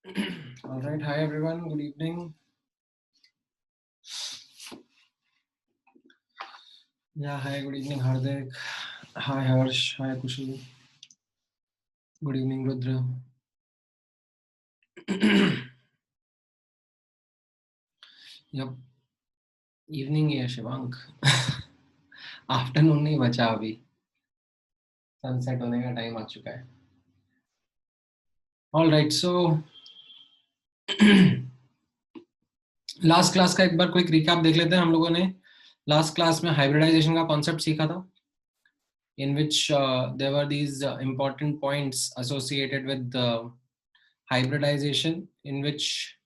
All right, hi everyone, good evening. Yeah, hi, good evening, Hardik. Hi, Harsh. Hi, Kushal. Good evening, Rudra. Yep, evening है Shivank. Afternoon नहीं बचा अभी, sunset होने का time आ चुका है. All right, so last class का एक बार क्विक रिकैप देख लेते हैं. हम लोगों ने लास्ट क्लास में हाइब्रिडाइजेशन का कॉन्सेप्ट सीखा था, in which there were these important points associated with the hybridization, in which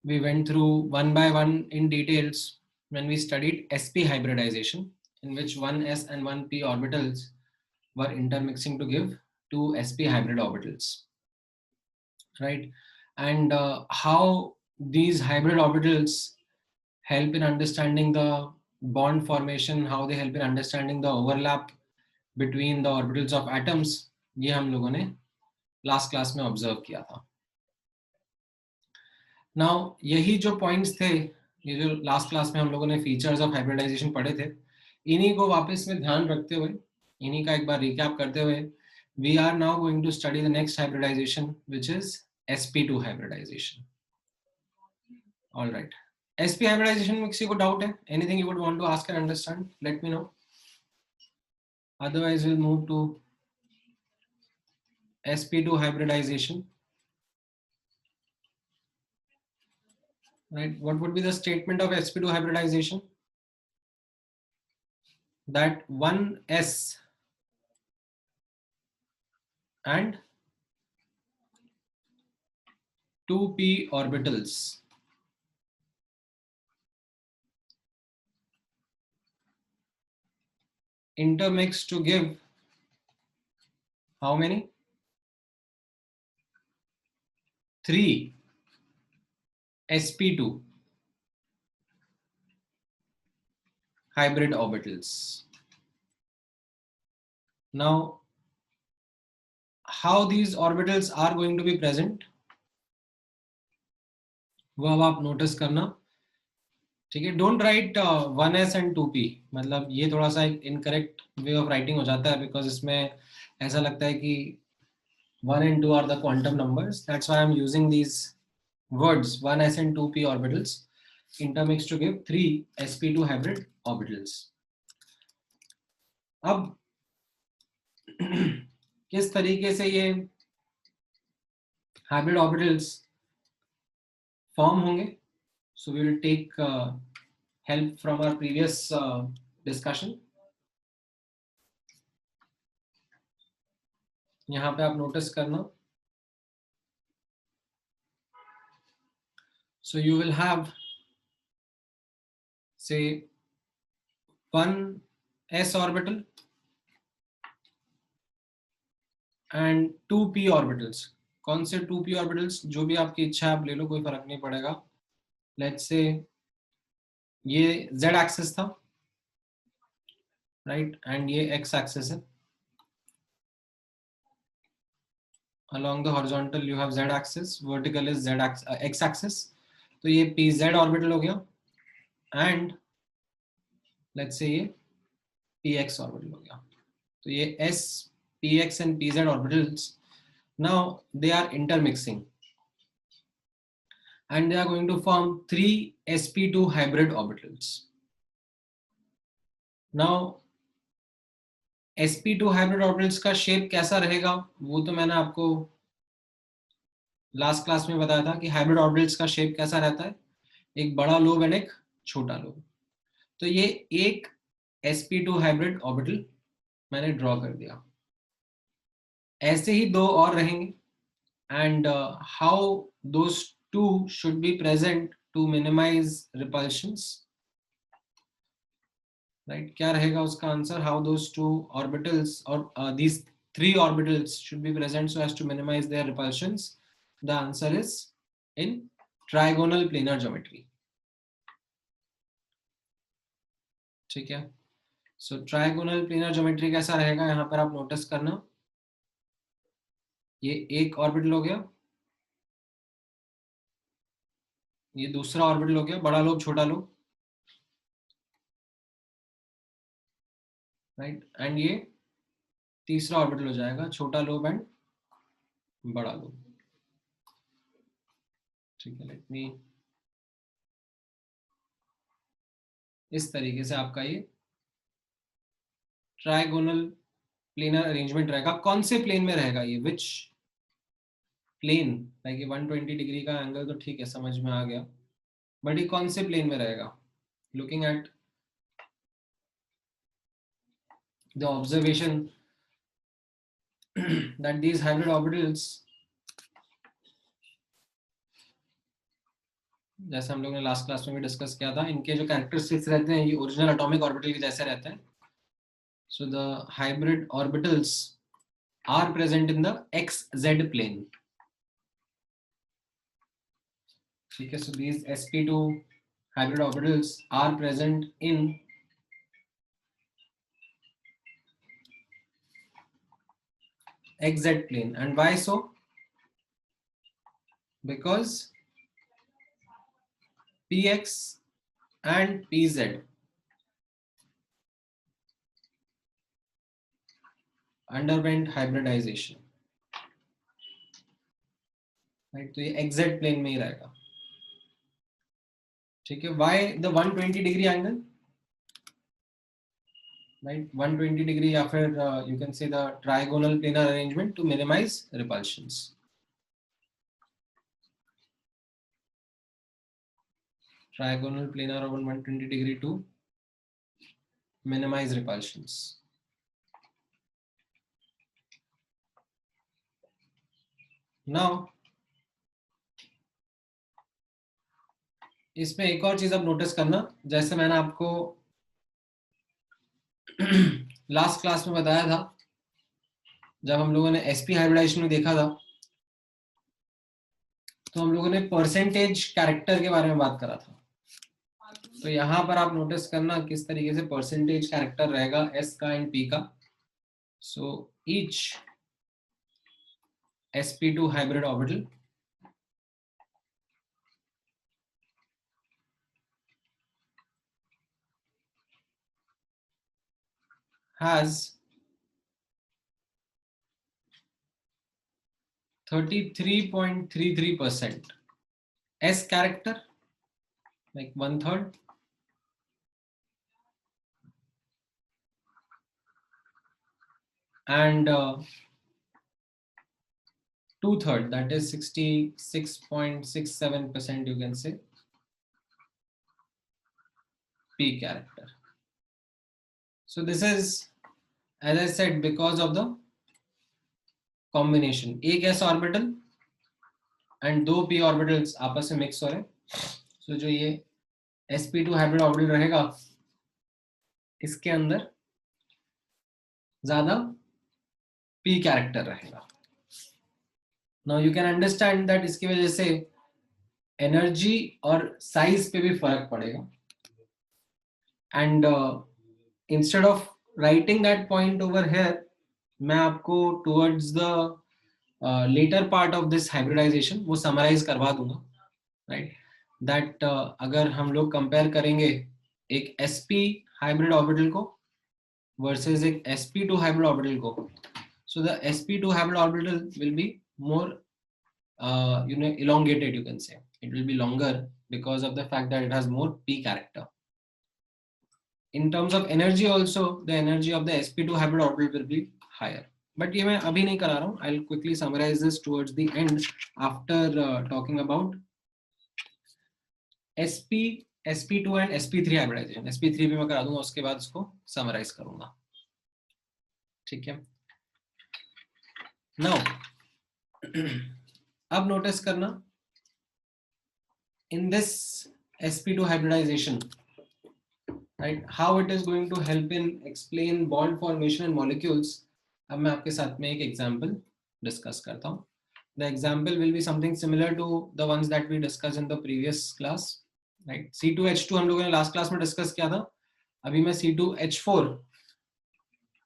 we went through one by one in details when we studied sp hybridization, in which 1s and 1p orbitals were intermixing to give two sp hybrid orbitals, right? And how these hybrid orbitals help in understanding the bond formation, how they help in understanding the overlap between the orbitals of atoms, ये हम लोगों ने last class में observe किया था. Now यही जो points थे, ये जो लास्ट क्लास में हम लोगों ने फीचर्स ऑफ हाइब्रिडाइजेशन पढ़े थे, इन्हीं को वापस में ध्यान रखते हुए, इन्हीं का एक बार रिकैप करते हुए, we are now going to study the next hybridisation which is sp2 hybridisation. All right, sp hybridisation में किसी को डाउट है? Anything you would want to ask and understand, let me know. Otherwise will move to sp2 hybridization. Right, what would be the statement of sp2 hybridization? That 1s and 2p orbitals intermix to give how many? 3 sp2 hybrid orbitals. Now, how these orbitals are going to be present, वो अब आप notice करना, ठीक है? Don't write 1s and 2p, मतलब ये थोड़ा सा एक इनकरेक्ट वे ऑफ राइटिंग हो जाता है, बिकॉज इसमें ऐसा लगता है कि 1 and 2 are the quantum numbers. That's why I'm using these words 1s and 2p orbitals intermix to give 3 sp2 hybrid orbitals. अब किस तरीके से ये हाइब्रिड ऑर्बिटल्स फॉर्म होंगे? So we will take help from our previous discussion. यहाँ पे आप notice करना. सो यू विल हैव से 1s orbital and 2p orbitals. कौन से 2p ऑर्बिटल्स? जो भी आपकी इच्छा है आप ले लो, कोई फर्क नहीं पड़ेगा. लेट्स से ये z एक्सिस था, राइट, एंड ये x एक्सिस है. along the horizontal you have z axis, vertical is x axis. तो ये pz ऑर्बिटल हो गया, एंड लेट्स से ये px ऑर्बिटल हो गया. तो ये s px and pz orbitals, now they are intermixing and they are going to form 3 sp2 hybrid orbitals. now sp2 hybrid orbitals का शेप कैसा रहेगा वो तो मैंने आपको लास्ट क्लास में बताया था कि हाइब्रिड ऑर्बिटल्स का शेप कैसा रहता है, एक बड़ा लोब एंड एक छोटा लोब. तो ये एक sp2 हाइब्रिड ऑर्बिटल मैंने ड्रॉ कर दिया. ऐसे ही दो और रहेंगे, and how those two should be present to minimise repulsions, right? क्या रहेगा उसका answer? How those two orbitals और these 3 orbitals should be present so as to minimize their repulsions. The answer is in trigonal planar geometry. ठीक है, सो trigonal planar geometry कैसा रहेगा यहाँ पर आप नोटिस करना. ये एक ऑर्बिटल हो गया, ये दूसरा ऑर्बिटल हो गया, बड़ा लोब छोटा लोब, राइट, एंड ये तीसरा ऑर्बिटल हो जाएगा, छोटा लोब एंड बड़ा लोब। ठीक है, लेट मी, इस तरीके से आपका ये ट्राइगोनल प्लेनर अरेंजमेंट रहेगा। कौन से प्लेन में रहेगा ये, विच प्लेन, लाइक 120 डिग्री का एंगल तो ठीक है, समझ में आ गया, बट ये कौन से प्लेन में रहेगा? Looking at the observation that these hybrid orbitals, जैसे हम लोग ने लास्ट क्लास में भी डिस्कस किया था, इनके जो कैरेक्टरिस्टिक्स रहते हैं ये ओरिजिनल एटॉमिक ऑर्बिटल के जैसे रहते हैं। So the hybrid orbitals are present in the XZ plane. ठीक है, so these sp2 hybrid orbitals are present in XZ plane. And why so? Because px and pz underwent hybridization, right? तो ये XZ plane में ही रहेगा। ठीक है, why the 120 degree angle, right? 120 degree या फिर you can say the trigonal planar arrangement to minimize repulsions. Trigonal planar over 120 degree to minimize repulsions. Now इसमें एक और चीज आप नोटिस करना, जैसे मैंने आपको लास्ट क्लास में बताया था, जब हम लोगों ने sp हाइब्रिडाइजेशन में देखा था, तो हम लोगों ने परसेंटेज कैरेक्टर के बारे में बात करा था। तो यहाँ पर आप नोटिस करना किस तरीके से परसेंटेज कैरेक्टर रहेगा s का एंड p का। So each sp2 hybrid orbital has 33.33% s character, like 1/3, and 2/3, that is 66.67%, you can say, p character. So this is, as I said, because of the combination, एक s orbital and दो p orbitals आपस में mix हो रहे हैं। So जो ये sp2 hybrid orbital रहेगा, इसके अंदर ज्यादा p कैरेक्टर रहेगा। Now you can understand that इसकी वजह से एनर्जी और साइज पे भी फर्क पड़ेगा। And instead of writing that point over here, मैं आपको towards the latter part of this hybridisation वो समराइज करवा दूंगा, राइट? दैट अगर हम लोग कंपेयर करेंगे एक sp हाइब्रिड ऑर्बिटल को वर्सेस एक sp2 हाइब्रिड ऑर्बिटल को, so the sp2 hybrid orbital will be more elongated, you can say. It will be longer because of the fact that it has more p character. In terms of energy also, the energy of the sp2 hybrid orbital will be higher. But ये मैं अभी नहीं करा रहा हूँ, I'll quickly summarize this towards the end after talking about sp2 and sp3 hybridization. sp3 भी मैं करा दूंगा, उसके बाद इसको summarize करूंगा। ठीक है, now अब नोटिस करना, in this sp2 hybridization, right, how it is going to help in explain bond formation in molecules. अब मैं आपके साथ में एक एग्जांपल डिस्कस करता हूँ। The example will be something similar to the ones that we discussed in the previous class, right? C2H2 हम लोगों ने लास्ट क्लास में डिस्कस किया था, अभी मैं C2H4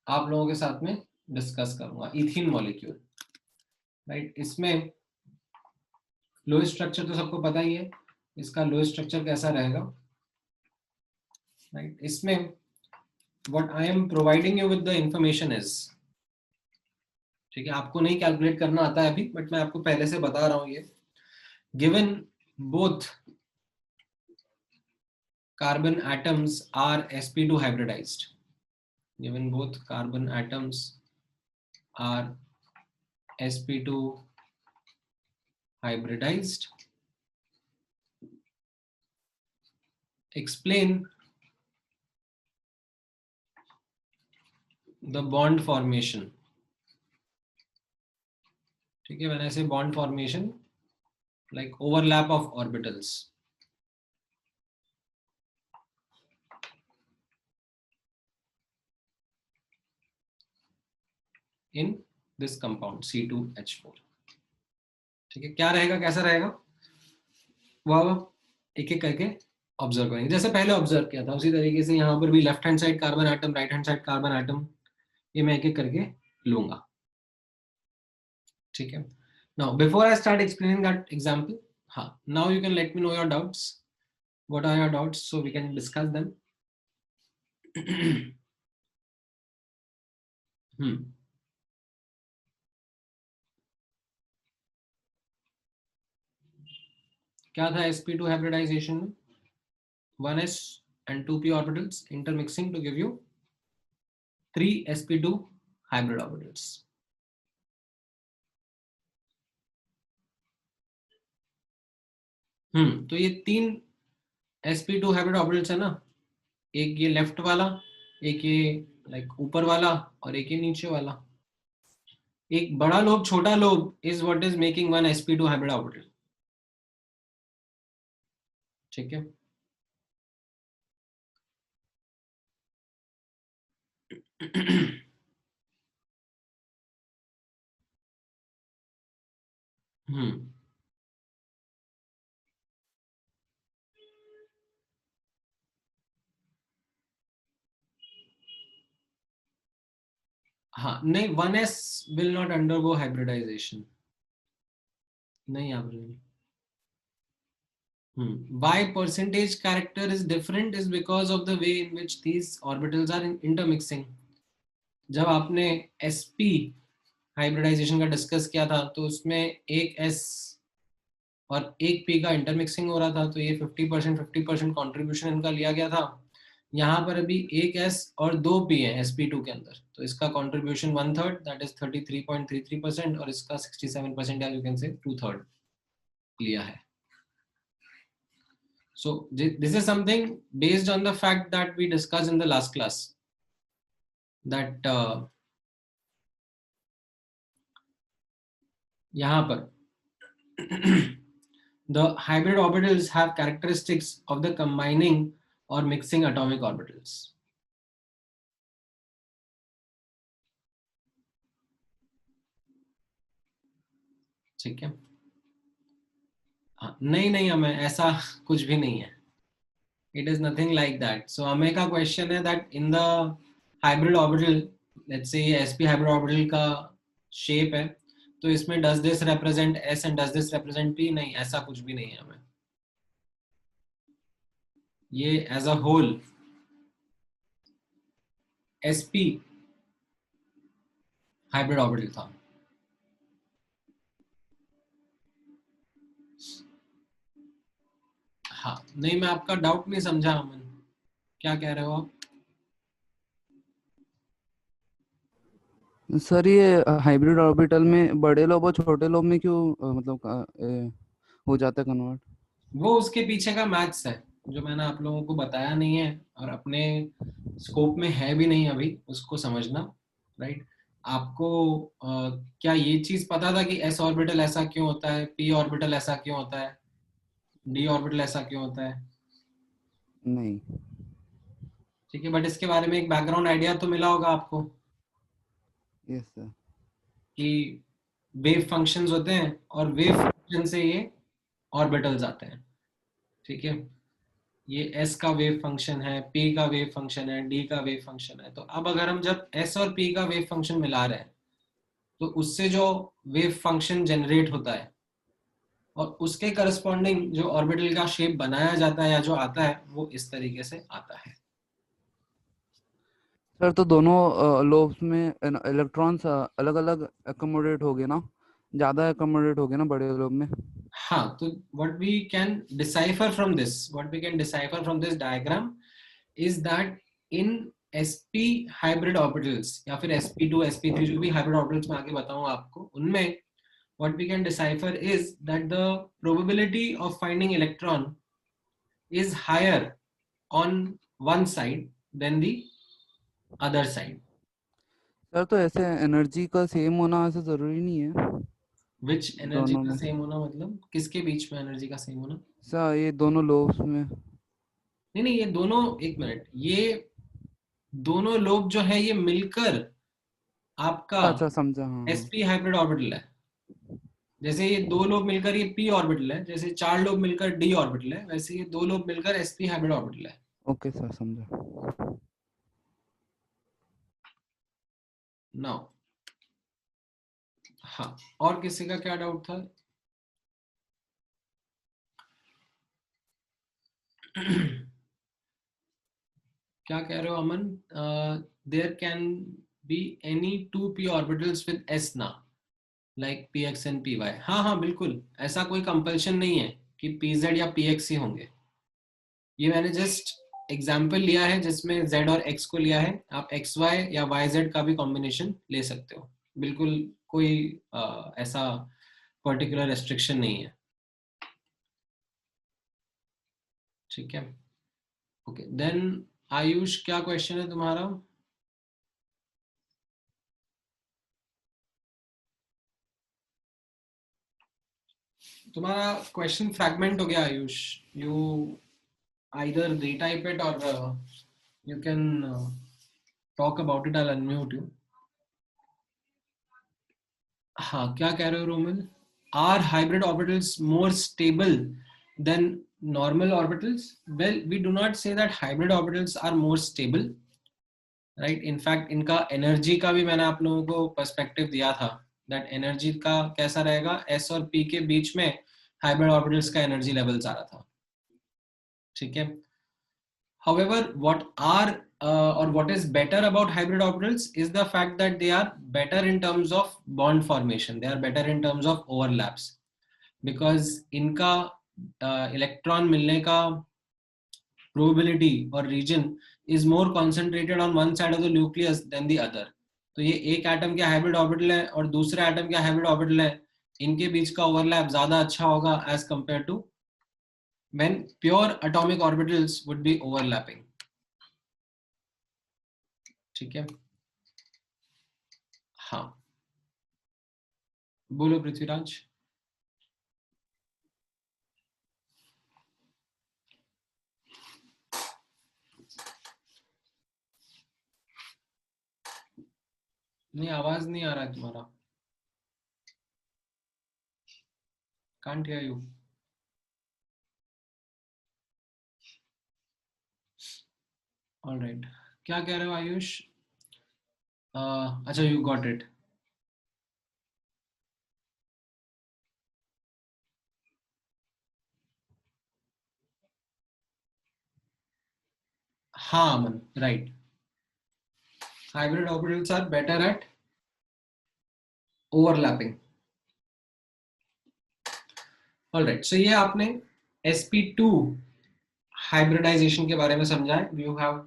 आप लोगों के साथ में डिस्कस करूंगा, इथीन मॉलिक्यूल, राइट? इसमें लो स्ट्रक्चर तो सबको पता ही है, इसका लोएस्ट स्ट्रक्चर कैसा रहेगा, राइट? इसमें what I am providing you with the information is, ठीक है, आपको नहीं कैलकुलेट करना आता है अभी, बट मैं आपको पहले से बता रहा हूं ये, given both carbon atoms are sp2 hybridized, given both carbon atoms are sp2 hybridized, explain the bond formation, ठीक है, when I say bond formation, like overlap of orbitals in this compound C2H4, ठीक है, क्या रहेगा, कैसा रहेगा, वो एक एक करके ऑब्जर्व करेंगे, जैसे पहले ऑब्जर्व किया था उसी तरीके से यहाँ पर भी left hand side carbon atom, right hand side carbon atom, ये मैं एक एक करके लूंगा, ठीक है। Now before I start explaining that example, हाँ, now you can let me know your doubts, what are your doubts, so we can discuss them. क्या था sp2 hybridization में, 1s and 2p orbitals intermixing to give you 3 sp2 hybrid orbitals, तो ये 3 sp2 hybrid orbitals है ना, एक ये left वाला, एक ये लाइक ऊपर वाला, और एक ये नीचे वाला, एक बड़ा लोब छोटा lobe is what is making 1 sp2 hybrid orbital, ठीक है। हाँ नहीं, 1s will not undergo hybridization, नहीं आप नहीं। Why percentage character is different is because of the way in which these orbitals are intermixing. जब आपने sp हाइब्रिडाइजेशन का डिस्कस किया था तो उसमें एक s और एक p का इंटरमिक्सिंग हो रहा था, तो ये 50% कॉन्ट्रीब्यूशन इनका लिया गया था। यहाँ पर अभी एक s और दो p है sp2 के अंदर, तो इसका कॉन्ट्रीब्यूशन 1/3 दैट इज 33.33%, और इसका 67% या यू कैन से 2/3 लिया है। So this is something based on the fact that we discussed in the last class, that यहाँ पर the hybrid orbitals have characteristics of the combining or mixing atomic orbitals. ठीक है, हाँ, नहीं हमें ऐसा कुछ भी नहीं है, it is nothing like that. So हमें का क्वेश्चन है that in the hybrid orbital, let's say ये sp hybrid orbital का शेप है, तो इसमें does this represent s and does this represent p, नहीं, ऐसा कुछ भी नहीं है हमें, ये as a whole sp hybrid orbital था। हाँ नहीं, मैं आपका डाउट नहीं समझा अमन, क्या कह रहे हो आप? सर ये हाइब्रिड ऑर्बिटल में बड़े लोब और छोटे लोब में क्यों मतलब हो जाता है कन्वर्ट? वो उसके पीछे का मैथ्स है जो मैंने आप लोगों को बताया नहीं है, और अपने स्कोप में है भी नहीं अभी उसको समझना, राइट? आपको क्या ये चीज पता था कि s ऑर्बिटल ऐसा क्यों होता है, p ऑर्बिटल ऐसा क्यों होता है, d ऑर्बिटल ऐसा क्यों होता है? नहीं। ठीक है, बट इसके बारे में एक बैकग्राउंड आइडिया तो मिला होगा आपको। Yes sir. कि वेव फंक्शंस होते हैं और वेव फंक्शन से ये ऑर्बिटल्स आते हैं, ठीक है। ये s का वेव फंक्शन है, p का वेव फंक्शन है, d का वेव फंक्शन है। तो अब अगर हम जब s और p का वेव फंक्शन मिला रहे हैं तो उससे जो वेव फंक्शन जनरेट होता है और उसके करस्पॉन्डिंग जो ऑर्बिटल का शेप बनाया जाता है या जो आता है वो इस तरीके से आता है। सर तो दोनों लोब्स में इलेक्ट्रॉन्स अलग अलग एकोमोडेट हो गए ना, ज्यादा एकोमोडेट हो गए ना बड़े लोब में। हाँ, तो what we can decipher from this diagram is that in sp hybrid orbitals या फिर sp2 sp3 जो भी hybrid orbitals मैं आगे बताऊंगा आपको, उनमें what we can decipher is that the probability of finding electron is higher on one side than the other side. Sir तो ऐसे एनर्जी का सेम होना ऐसे जरूरी नहीं है Which एनर्जी दोनों का में। सेम होना मतलब किसके बीच में एनर्जी का सेम होना? सर ये दोनों लोब्स में। नहीं नहीं, ये दोनों, एक मिनट, ये दोनों लोग जो है ये मिलकर आपका अच्छा समझा, हाँ हाँ। sp हाइब्रिड ऑर्बिटल है। जैसे ये दो लोग मिलकर ये p ऑर्बिटल है, जैसे चार लोग मिलकर d ऑर्बिटल है, वैसे ये दो लोग मिलकर sp हाइब्रिड ऑर्बिटल है। ओके सर समझा। नाउ, हाँ, और किसी का क्या डाउट था? क्या कह रहे हो Aman? There can be any two p orbitals with s ना, लाइक px एंड py। हाँ हाँ बिल्कुल, ऐसा कोई कंपल्शन नहीं है कि pz या px ही होंगे। ये मैंने जस्ट एग्जाम्पल लिया है जिसमें z और x को लिया है, आप xy या yz का भी कॉम्बिनेशन ले सकते हो, बिल्कुल कोई ऐसा पर्टिकुलर रेस्ट्रिक्शन नहीं है। ठीक है, ओके देन आयुष, क्या क्वेश्चन है तुम्हारा? तुम्हारा क्वेश्चन फ्रैगमेंट हो गया Ayush, you either retype it or you can talk about it, I'll unmute you. हाँ, क्या कह रहे हो Romil? Are hybrid orbitals more stable than normal orbitals? Well, we do not say that hybrid orbitals are more stable, right? In fact, इनका energy का भी मैंने आप लोगों को पर्सपेक्टिव दिया था, that एनर्जी का कैसा रहेगा, s और p के बीच में हाइब्रिड ऑर्बिटल्स का एनर्जी लेवल्स आ रहा था। ठीक है, however, what is better about hybrid orbitals is the fact that they are better in terms of bond formation, they are better in terms of overlaps, because इनका electron मिलने का probability और region is more concentrated on one side of the nucleus than the other. तो ये एक atom क्या hybrid orbital है और दूसरा एटम क्या हाइब्रिड ऑर्बिटल है, इनके बीच का ओवरलैप ज्यादा अच्छा होगा as compared to when pure atomic orbitals would be overlapping. ठीक है, हाँ, बोलो पृथ्वीराज। नहीं, आवाज नहीं आ रहा है तुम्हारा, कांट हियर यू। ऑलराइट, क्या कह रहे हो आयुष? अच्छा, यू गॉट इट। हाँ Aman, right, hybrid orbitals are better at overlapping. Alright, so ये आपने sp2 हाइब्रिडाइजेशन के बारे में समझा है। You have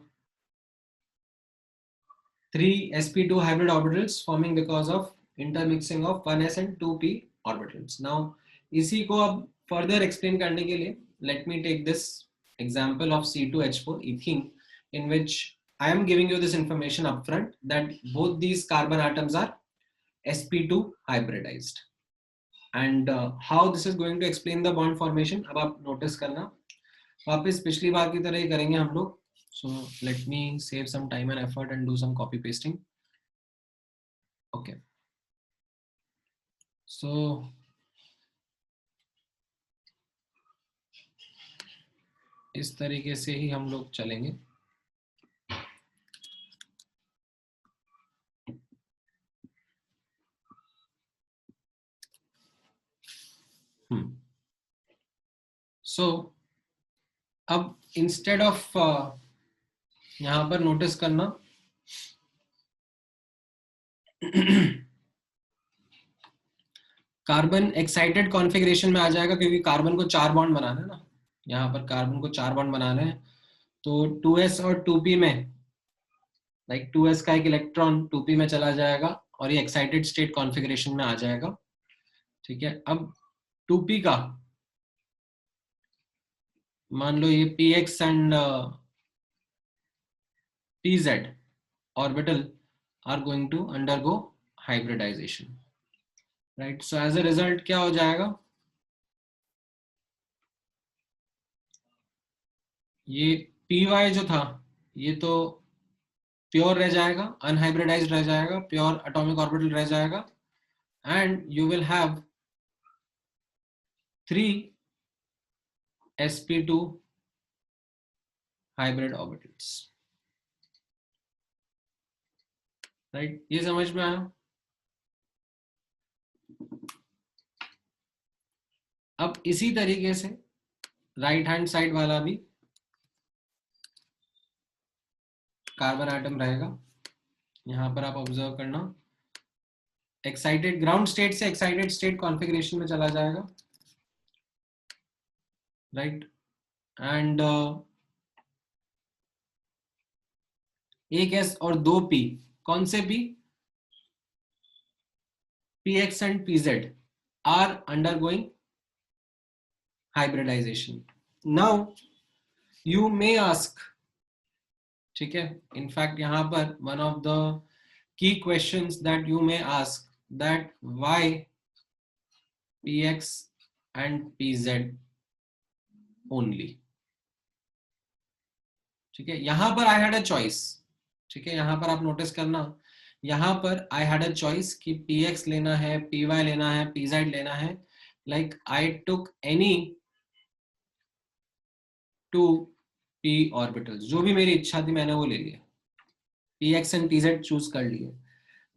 3 sp2 hybrid orbitals forming because of intermixing of 1s and 2p orbitals. Now इसी को अब further explain करने के लिए let me take this example of C2H4 ethene, in which I am giving you this information upfront that both these carbon atoms are sp2 hybridized, and how this is going to explain the bond formation अब आप notice करना, वापस पिछली बार की तरह ही करेंगे हम लोग। So let me save some time and effort and do some copy pasting. Okay, so इस तरीके से ही हम लोग चलेंगे। सो अब इंस्टेड ऑफ यहां पर नोटिस करना कार्बन एक्साइटेड कॉन्फ़िगरेशन में आ जाएगा, क्योंकि कार्बन को 4 बॉन्ड बनाना है ना, यहाँ पर कार्बन को 4 बॉन्ड बनाने हैं। तो 2s और 2p में, लाइक 2s का एक इलेक्ट्रॉन 2p में चला जाएगा और ये एक्साइटेड स्टेट कॉन्फ़िगरेशन में आ जाएगा। ठीक है, अब 2p का मान लो ये px and pz orbital are going to undergo hybridization, right? So as a result क्या हो जाएगा, ये py जो था ये तो प्योर रह जाएगा, अनहाइब्रिडाइज्ड रह जाएगा, प्योर एटॉमिक ऑर्बिटल रह जाएगा, and you will have 3 sp2 hybrid orbitals, right? ये समझ में आया? अब इसी तरीके से राइट हैंड साइड वाला भी कार्बन एटम रहेगा। यहां पर आप ऑब्जर्व करना, एक्साइटेड ग्राउंड स्टेट से एक्साइटेड स्टेट कॉन्फ़िगरेशन में चला जाएगा, राइट? एंड एक एस और 2 पी, कौन से P? px and pz are undergoing hybridization. Now you may ask, ठीक है, इनफैक्ट यहां पर one of the key questions that you may ask, that why px and pz only? ठीक है, यहां पर I had a choice, ठीक है, यहां पर आप नोटिस करना, यहां पर I had a choice कि px लेना है, py लेना है, pz लेना है, like I took any 2 p orbitals, जो भी मेरी इच्छा थी मैंने वो ले लिया, px and pz चूज कर लिए।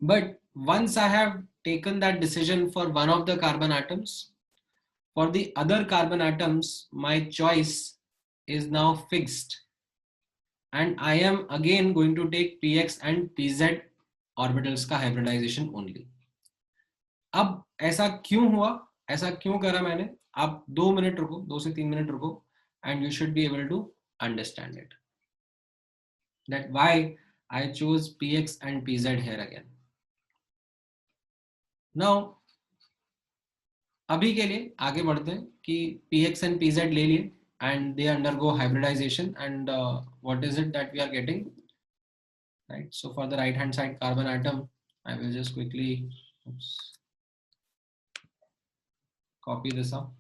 But once I have taken that decision for one of the carbon atoms, for the other carbon atoms my choice is now fixed, and I am again going to take px and pz orbitals का hybridization only. अब ऐसा क्यों हुआ, ऐसा क्यों करा मैंने? आप 2 मिनट रुको, 2 से 3 मिनट रुको, and you should be able to understand it, that why I chose px and pz here again. Now अभी के लिए आगे बढ़ते हैं कि px and pz ले लिए and they undergo hybridization, and what is it that we are getting, right? So for the right hand side carbon atom, I will just quickly copy this up.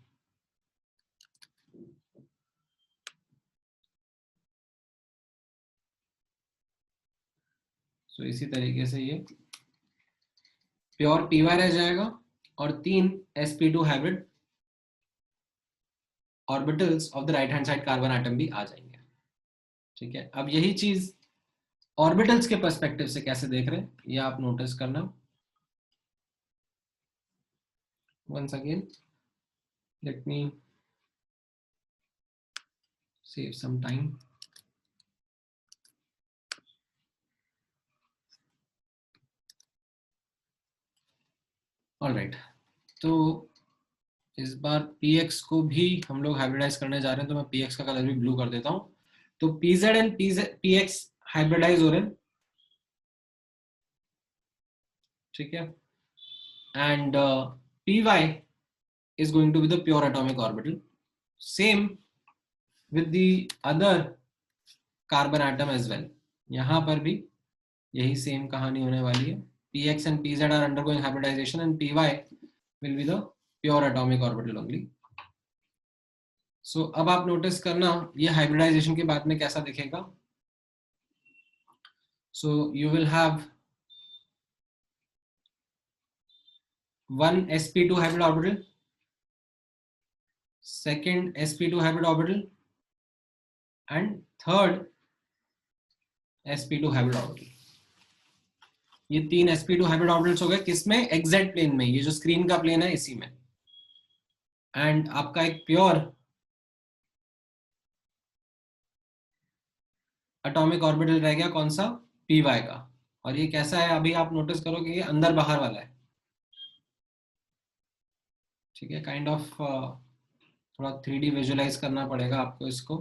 So इसी तरीके से ये pure py रह जाएगा और 3 sp2 hybrid orbitals of the right hand side carbon atom भी आ जाएंगे। ठीक है, अब यही चीज ऑर्बिटल्स के पर्सपेक्टिव से कैसे देख रहे हैं ये आप नोटिस करना। once again let me save some time. all right, तो इस बार px को भी हम लोग हाइब्रिडाइज करने जा रहे हैं, तो मैं px का कलर भी ब्लू कर देता हूं। तो pz एंड px हाइब्रिडाइज हो रहे हैं, ठीक है, and py is going to be the pure atomic orbital, same with the other carbon atom as well. यहां पर भी यही सेम कहानी होने वाली है, px and pz are undergoing hybridization and py will be the pure atomic orbital only. So अब आप नोटिस करना ये हाइब्रिडाइजेशन के बाद में कैसा दिखेगा। So you will have 1 sp2 hybrid orbital, second sp2 hybrid orbital, and third sp2 hybrid orbital. ये 3 sp2 हाइब्रिड ऑर्बिटल्स हो गए, किसमें? एक्जेक्ट प्लेन में, ये जो स्क्रीन का प्लेन है इसी में। एंड आपका एक प्योर एटॉमिक ऑर्बिटल रह गया कौन सा, पी वाई का। और ये कैसा है, अभी आप नोटिस करोगे ये अंदर बाहर वाला है, ठीक है। काइंड ऑफ थोड़ा 3D विजुअलाइज करना पड़ेगा आपको इसको।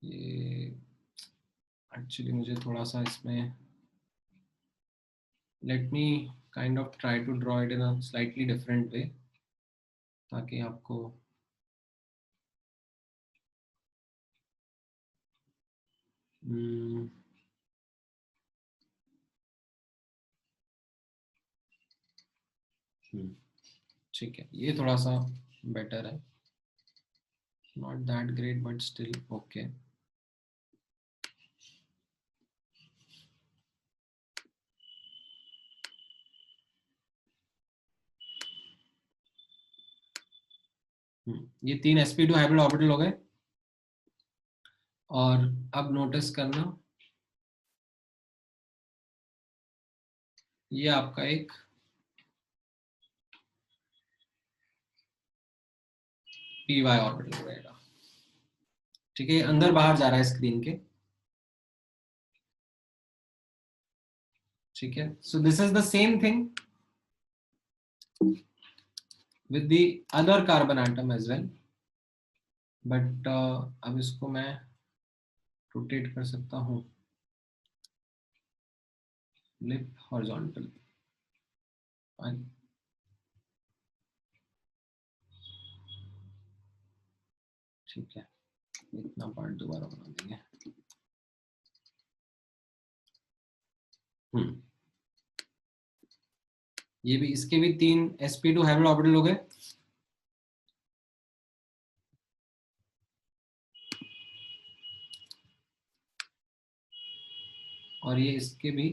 ये एक्चुअली मुझे थोड़ा सा इसमें, let me kind of try to draw it in a slightly different way, ताकि आपको ठीक है, ये थोड़ा सा बेटर है, not that great but still okay. ये 3 sp2 हाइब्रिड ऑर्बिटल हो गए। और अब नोटिस करना, ये आपका एक पी वाई ऑर्बिटल रहेगा, ठीक है। अंदर बाहर जा रहा है स्क्रीन के, ठीक है। So this is the same thing with the other carbon atom as well, but अब इसको मैं रोटेट कर सकता हूँ, फ्लिप हॉरिजॉन्टल, ठीक है। इतना पार्ट दोबारा बना देंगे। ये भी, इसके भी 3 sp2 हाइब्रिड ऑर्बिटल हो गए। और ये इसके भी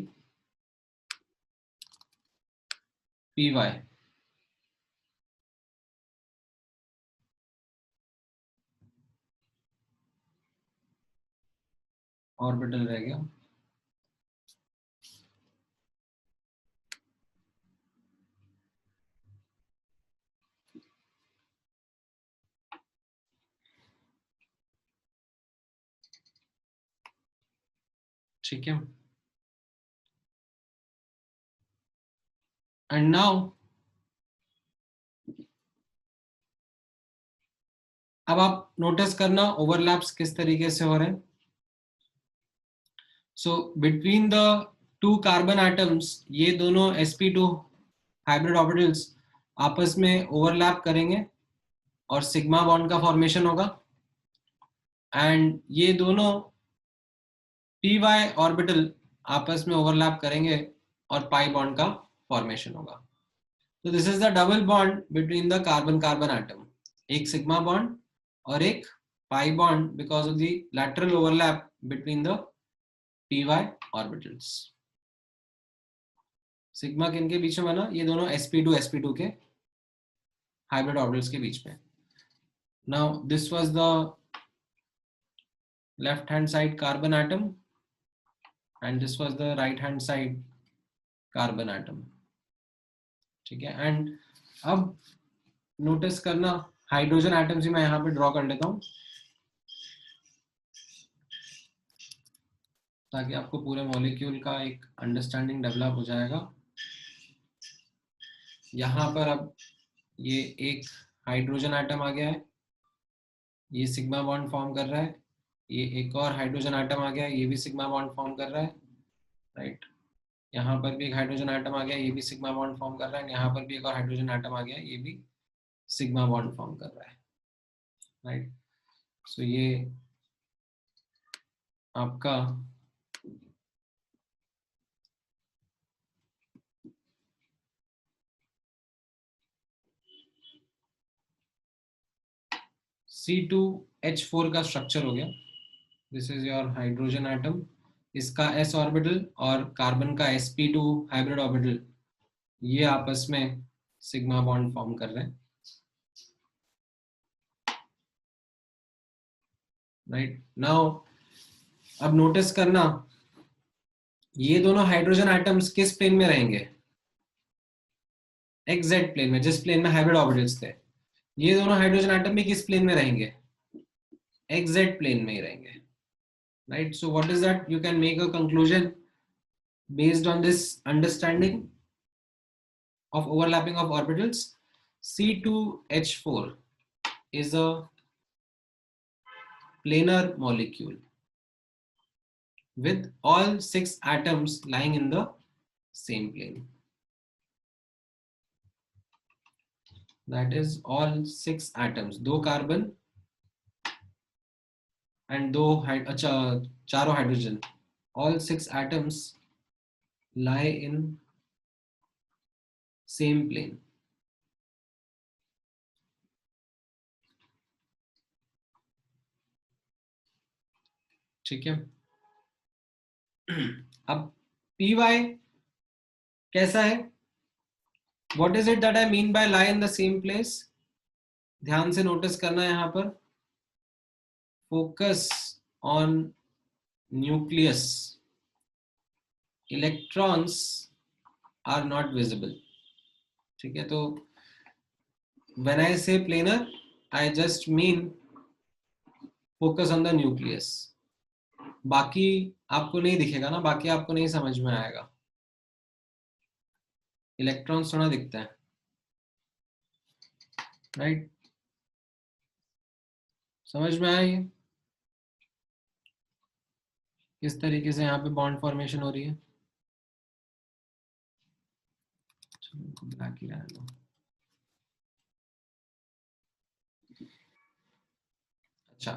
पी वाई ऑर्बिटल रह गया, ठीक है। एंड नाउ अब आप नोटिस करना ओवरलैप्स किस तरीके से हो रहे हैं। So between the 2 carbon atoms ये दोनों sp2 हाइब्रिड ऑर्बिटल्स आपस में ओवरलैप करेंगे और सिग्मा बॉन्ड का फॉर्मेशन होगा। एंड ये दोनों पी वाई ऑर्बिटल आपस में ओवरलैप करेंगे और पाई बॉन्ड का फॉर्मेशन होगा। तो this is the double bond between the carbon carbon atom, एक सिग्मा बॉन्ड और एक pi bond because of the lateral overlap between the p y orbitals. Sigma किन के बीच में बना, ये दोनों sp2 के हाइब्रिड ऑर्बिटल्स के बीच में। Now this was the left hand side carbon atom and this was the right hand side carbon atom, ठीक है। एंड अब नोटिस करना हाइड्रोजन एटम्स ही मैं यहाँ पे ड्रॉ कर लेता हूँ, ताकि आपको पूरे मॉलिक्यूल का एक अंडरस्टैंडिंग डेवलप हो जाएगा। यहाँ पर अब ये एक हाइड्रोजन एटम आ गया है, ये सिग्मा बॉन्ड फॉर्म कर रहा है। ये एक और हाइड्रोजन एटम आ गया है, ये भी सिग्मा बॉन्ड फॉर्म कर रहा है, राइट। यहाँ पर भी एक हाइड्रोजन एटम आ गया, ये भी सिग्मा बॉन्ड फॉर्म कर रहा है। यहाँ पर भी एक और हाइड्रोजन एटम आ गया, ये भी सिग्मा बॉन्ड फॉर्म कर रहा है, राइट। सो ये आपका C2H4 का स्ट्रक्चर हो गया। This is your hydrogen atom, इसका s ऑर्बिटल और कार्बन का sp2 हाइब्रिड ऑर्बिटल ये आपस में सिग्मा बॉन्ड फॉर्म कर रहे हैं, राइट। नाउ अब नोटिस करना ये दोनों हाइड्रोजन एटम्स किस प्लेन में रहेंगे, XZ प्लेन में, जिस प्लेन में हाइब्रिड ऑर्बिटल्स थे। ये दोनों हाइड्रोजन एटम भी किस प्लेन में रहेंगे, XZ प्लेन में ही रहेंगे, right? So what is that, you can make a conclusion based on this understanding of overlapping of orbitals. C2H4 is a planar molecule with all 6 atoms lying in the same plane. That is all 6 atoms, 2 carbon and 2 चारों hydrogen, all 6 atoms lie in same plane. ठीक है? अब py कैसा है? What is it that I mean by lie in the same place? ध्यान से notice करना है यहाँ पर. Focus on nucleus. Electrons are not visible. ठीक है? तो when I say planar, I just mean focus on the nucleus. बाकी आपको नहीं दिखेगा ना, बाकी आपको नहीं समझ में आएगा. इलेक्ट्रॉन्स थोड़ा दिखता है, राइट? समझ में आया ये किस तरीके से यहाँ पे बॉन्ड फॉर्मेशन हो रही है? ब्लैक ही रहने दो. अच्छा,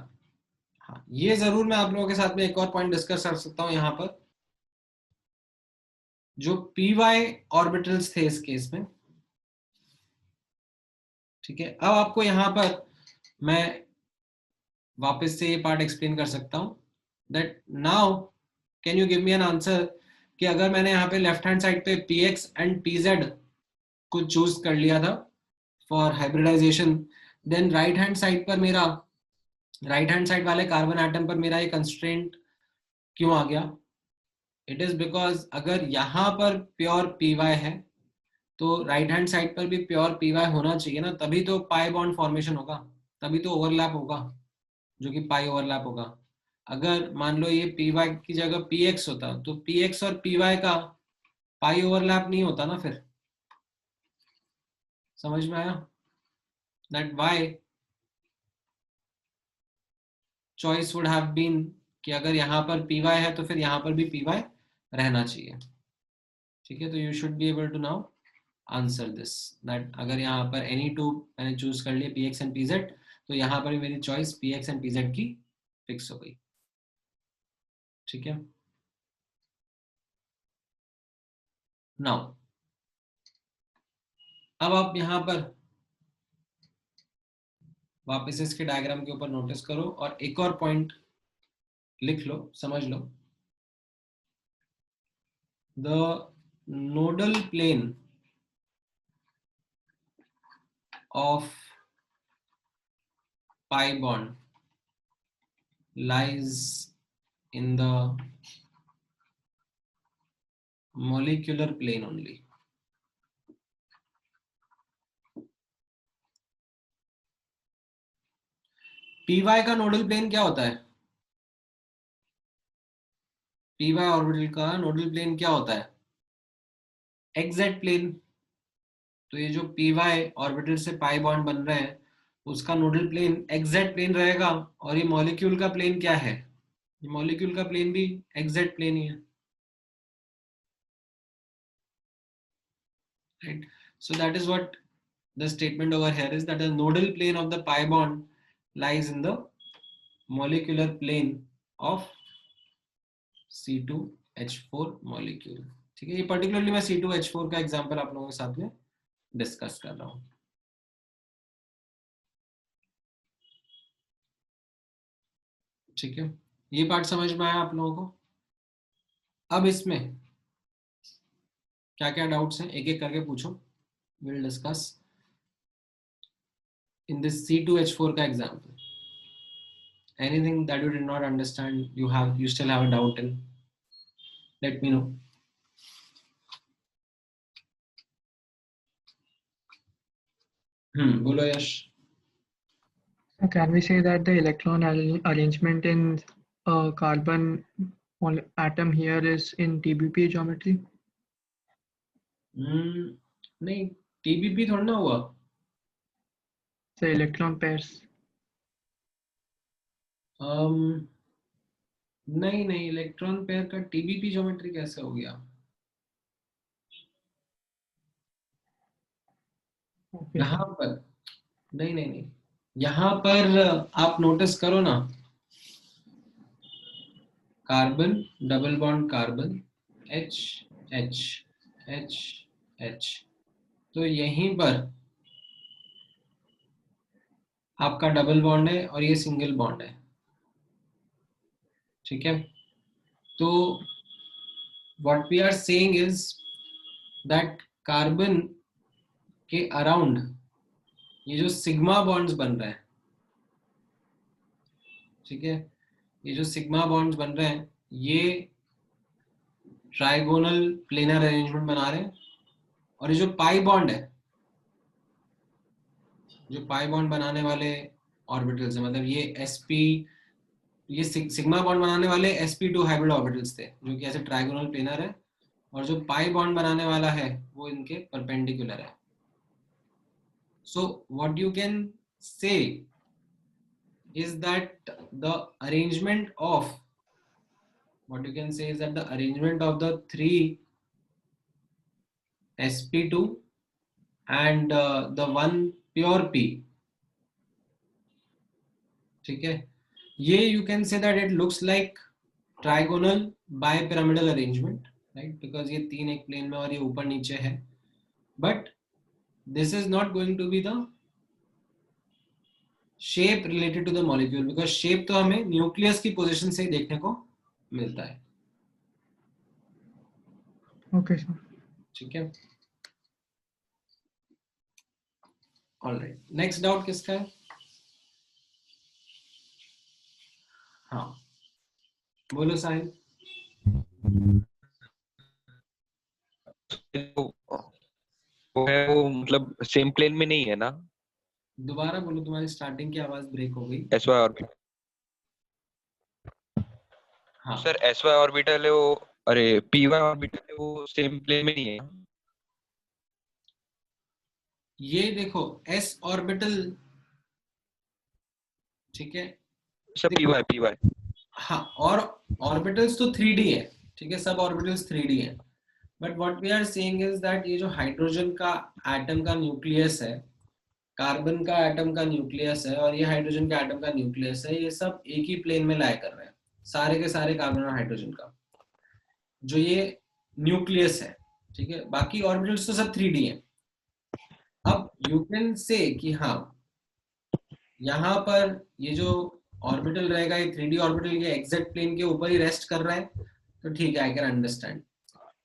हाँ, ये जरूर मैं आप लोगों के साथ में एक और पॉइंट डिस्कस कर सकता हूँ यहाँ पर. जो py ऑर्बिटल्स थे इस केस में, ठीक है, अब आपको यहाँ पर मैं वापस से ये पार्ट एक्सप्लेन कर सकता हूँ. That now can you give me an answer कि अगर मैंने यहाँ पे लेफ्ट हैंड साइड पे px एंड pz को चूज कर लिया था for hybridization, then right hand side पर मेरा, राइट हैंड साइड वाले कार्बन एटम पर मेरा ये कंस्ट्रेंट क्यों आ गया? इट इज बिकॉज अगर यहाँ पर प्योर py है तो राइट हैंड साइड पर भी प्योर py होना चाहिए ना, तभी तो पाई बॉन्ड फॉर्मेशन होगा, तभी तो ओवरलैप होगा, जो कि पाई ओवरलैप होगा. अगर मान लो ये py की जगह px होता तो px और py का पाई ओवरलैप नहीं होता ना फिर. समझ में आया? That why choice would have been कि अगर यहाँ पर py है तो फिर यहाँ पर भी py रहना चाहिए. ठीक है? तो you should be able to now answer this, that अगर यहाँ पर एनी टू मैंने चूज कर लिया px एंड pz, तो यहाँ पर भी मेरी चॉइस px एंड pz की फिक्स हो गई. ठीक है? नाउ अब आप यहाँ पर वापस इसके डायग्राम के ऊपर नोटिस करो और एक और पॉइंट लिख लो, समझ लो. The nodal plane of pi bond lies in the molecular plane only. py का नोडल प्लेन क्या होता है? py ऑर्बिटल का नोडल प्लेन क्या होता है? XZ plane. तो ये जो py ऑर्बिटल से पाई बॉन्ड बन रहे हैं उसका नोडल प्लेन XZ प्लेन रहेगा. और ये मॉलिक्यूल का प्लेन क्या है? ये मॉलिक्यूल का प्लेन भी XZ प्लेन ही है, right? So that is what the statement over here is, that the nodal plane of the pi bond lies in the molecular plane of C2H4 molecule. ठीक है? ये particularly मैं C2H4 का example आप लोगों के साथ में डिस्कस कर रहा हूं. ठीक है? ये पार्ट समझ में आया आप लोगों को? अब इसमें क्या क्या डाउट्स हैं एक एक करके पूछो. Will discuss in this C2H4 का example. Anything that you did not understand, you still have a doubt in, let me know. बोलो यश. Can we say that the electron arrangement in carbon atom here is in TBP geometry? नहीं, TBP थोड़ा ना हुआ. The electron pairs. नहीं नहीं, electron pair का TBP geometry कैसे हो गया? Okay. यहाँ पर नहीं नहीं नहीं, यहाँ पर आप नोटिस करो ना, carbon double bond carbon H H H H, तो यहीं पर आपका डबल बॉन्ड है और ये सिंगल बॉन्ड है. ठीक है, तो what we are saying is that carbon के अराउंड ये जो सिग्मा बॉन्ड्स बन रहे हैं, ठीक है, ये जो सिग्मा बॉन्ड्स बन रहे हैं ये ट्राइगोनल प्लेनर अरेंजमेंट बना रहे हैं. और ये जो पाई बॉन्ड है, जो पाई बॉन्ड बनाने वाले ऑर्बिटल्स है, मतलब ये sp, ये सिग्मा बॉन्ड बनाने वाले sp2 हाइब्रिड ऑर्बिटल्स थे जो कि ऐसे ट्राइगोनल प्लेनर है, और जो पाई बॉन्ड बनाने वाला है वो इनके परपेंडिकुलर है. So what you can say is that the arrangement of what you can say is that the arrangement of the three sp2 and the one pure p, ठीक है, ये you can say that it looks like trigonal bipyramidal arrangement, right, because ये तीन एक plane में और ये ऊपर नीचे है, but this is not going to be the shape related to the molecule because shape तो हमें न्यूक्लियस की पोजीशन से ही देखने को मिलता है. Okay, sir. ठीक है, ऑलराइट. नेक्स्ट डाउट किसका है? हाँ बोलो साहिल. वो है, वो मतलब सेम प्लेन में नहीं है ना? दोबारा बोलो, तुम्हारी स्टार्टिंग की आवाज ब्रेक हो गई. S Y orbital. हाँ सर एस वाई ऑर्बिटल है वो, अरे पी वाई ऑर्बिटल है वो सेम प्लेन में नहीं है? ये देखो s ऑर्बिटल, ठीक है, सर पी वाई. हाँ, और ऑर्बिटल्स तो 3D है, ठीक है, सब ऑर्बिटल्स 3D है, but what we are saying is that ये जो हाइड्रोजन का एटम का न्यूक्लियस है, कार्बन का एटम का न्यूक्लियस है और ये हाइड्रोजन का एटम का न्यूक्लियस है, ये सब एक ही प्लेन में लाया कर रहे हैं, सारे के सारे कार्बन और हाइड्रोजन का जो ये न्यूक्लियस है. ठीक है, बाकी ऑर्बिटल्स तो सब 3D है. अब यू कैन से कि हाँ, यहाँ पर ये जो ऑर्बिटल रहेगा ये 3D ऑर्बिटल ये एग्जैक्ट प्लेन के ऊपर ही रेस्ट कर रहा है, तो ठीक है, आई कैन अंडरस्टैंड.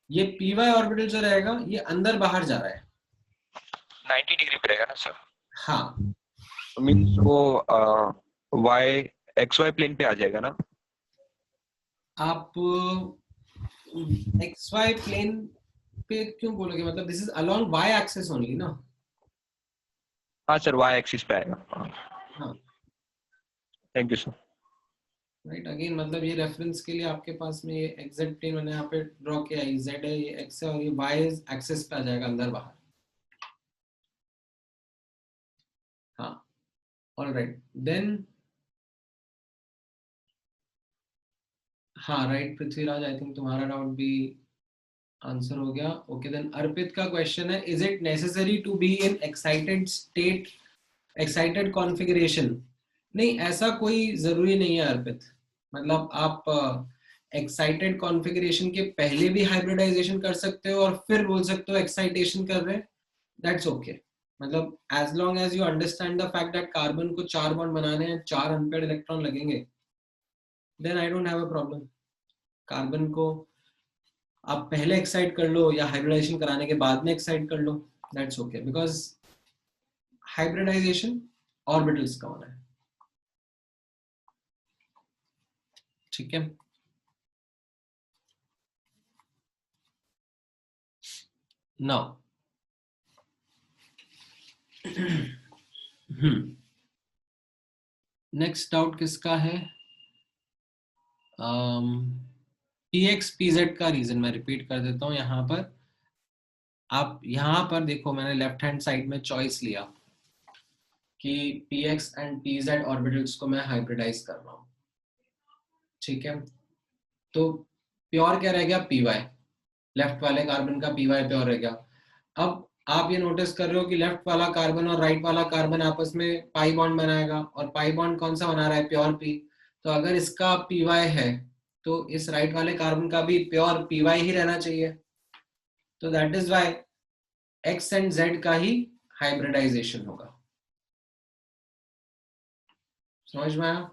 ये पी वाई ऑर्बिटल जो रहेगा ये अंदर बाहर जा रहा है, 90 डिग्री पे रहेगा ना सर? हाँ, मींस वो वाई एक्स वाई प्लेन पे आ जाएगा ना? आप एक्स वाई प्लेन पे क्यों बोलोगे, मतलब this is along Y axis only ना? हाँ सर, वाई एक्सिस पे आएगा. हाँ, thank you sir. Right, again मतलब ये रेफरेंस के लिए आपके पास में ये एग्जैक्ट प्लेन मैंने यहाँ पे ड्रॉ किया है, z है, ये x है और ये y एक्सिस पे आ जाएगा अंदर बाहर. हाँ, ऑलराइट देन. हाँ राइट पृथ्वीराज, आई थिंक तुम्हारा डाउट भी आंसर हो गया. ओके देन अर्पित का क्वेश्चन है, is it necessary to be in excited state, excited configuration? नहीं, ऐसा कोई जरूरी नहीं है अर्पित, मतलब आप एक्साइटेड कॉन्फ़िगरेशन के पहले भी हाइब्रिडाइजेशन कर सकते हो और फिर बोल सकते हो एक्साइटेशन कर रहे हैं, दैट्स ओके. मतलब as long as you understand the fact that carbon को 4 बॉन्ड बनाने हैं, 4 अनपेयर्ड इलेक्ट्रॉन लगेंगे, then I don't have a problem. Carbon को आप पहले एक्साइट कर लो या हाइब्रिडाइजेशन कराने के बाद में एक्साइट कर लो, that's okay, because hybridisation orbitals का होना है. ठीक है, नाउ नेक्स्ट डाउट किसका है? px pz का रीजन मैं रिपीट कर देता हूँ। यहाँ पर आप यहाँ पर देखो, मैंने लेफ्ट हैंड साइड में चॉइस लिया कि px एंड pz ऑर्बिटल्स को मैं हाइब्रिडाइज कर रहा हूँ, ठीक है। तो प्योर क्या रह गया? py, लेफ्ट वाले कार्बन का py प्योर रह गया। अब आप ये नोटिस कर रहे हो कि लेफ्ट वाला कार्बन और राइट वाला कार्बन आपस में पाई बॉन्ड बनाएगा, और पाई बॉन्ड कौन सा बना रहा है? Pure p। तो अगर इसका py है तो इस राइट वाले कार्बन का भी प्योर py ही रहना चाहिए। तो that is why x and z का ही हाइब्रिडाइजेशन होगा। समझ में आया?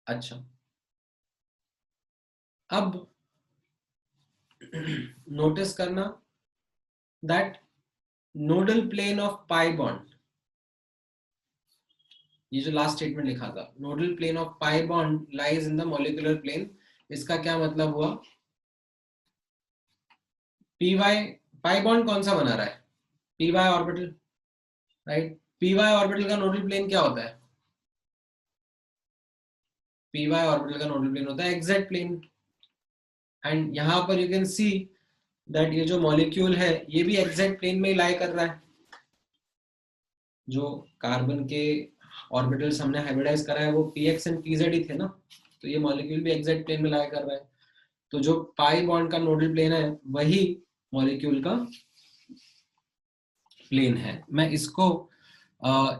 अच्छा, अब नोटिस करना that nodal plane of pi bond, ये जो लास्ट स्टेटमेंट लिखा था, nodal plane of pi bond lies in the molecular plane, इसका क्या मतलब हुआ? py, पाई बॉन्ड कौन सा बना रहा है? py orbital, right. py orbital का नोडल प्लेन क्या होता है? py ऑर्बिटल का नोडल प्लेन होता है एक्जेक्ट प्लेन। एंड यहां पर यू कैन सी दैट ये जो मॉलिक्यूल है ये भी एग्जैक्ट प्लेन में ही लाई कर रहा है। जो कार्बन के ऑर्बिटल्स हमने हाइब्रिडाइज करा है वो px एंड pz ही थे ना, तो ये मॉलिक्यूल भी एग्जैक्ट प्लेन में लाई कर रहा है। तो जो पाई बॉन्ड का नोडल प्लेन है वही मॉलिक्यूल का प्लेन है। मैं इसको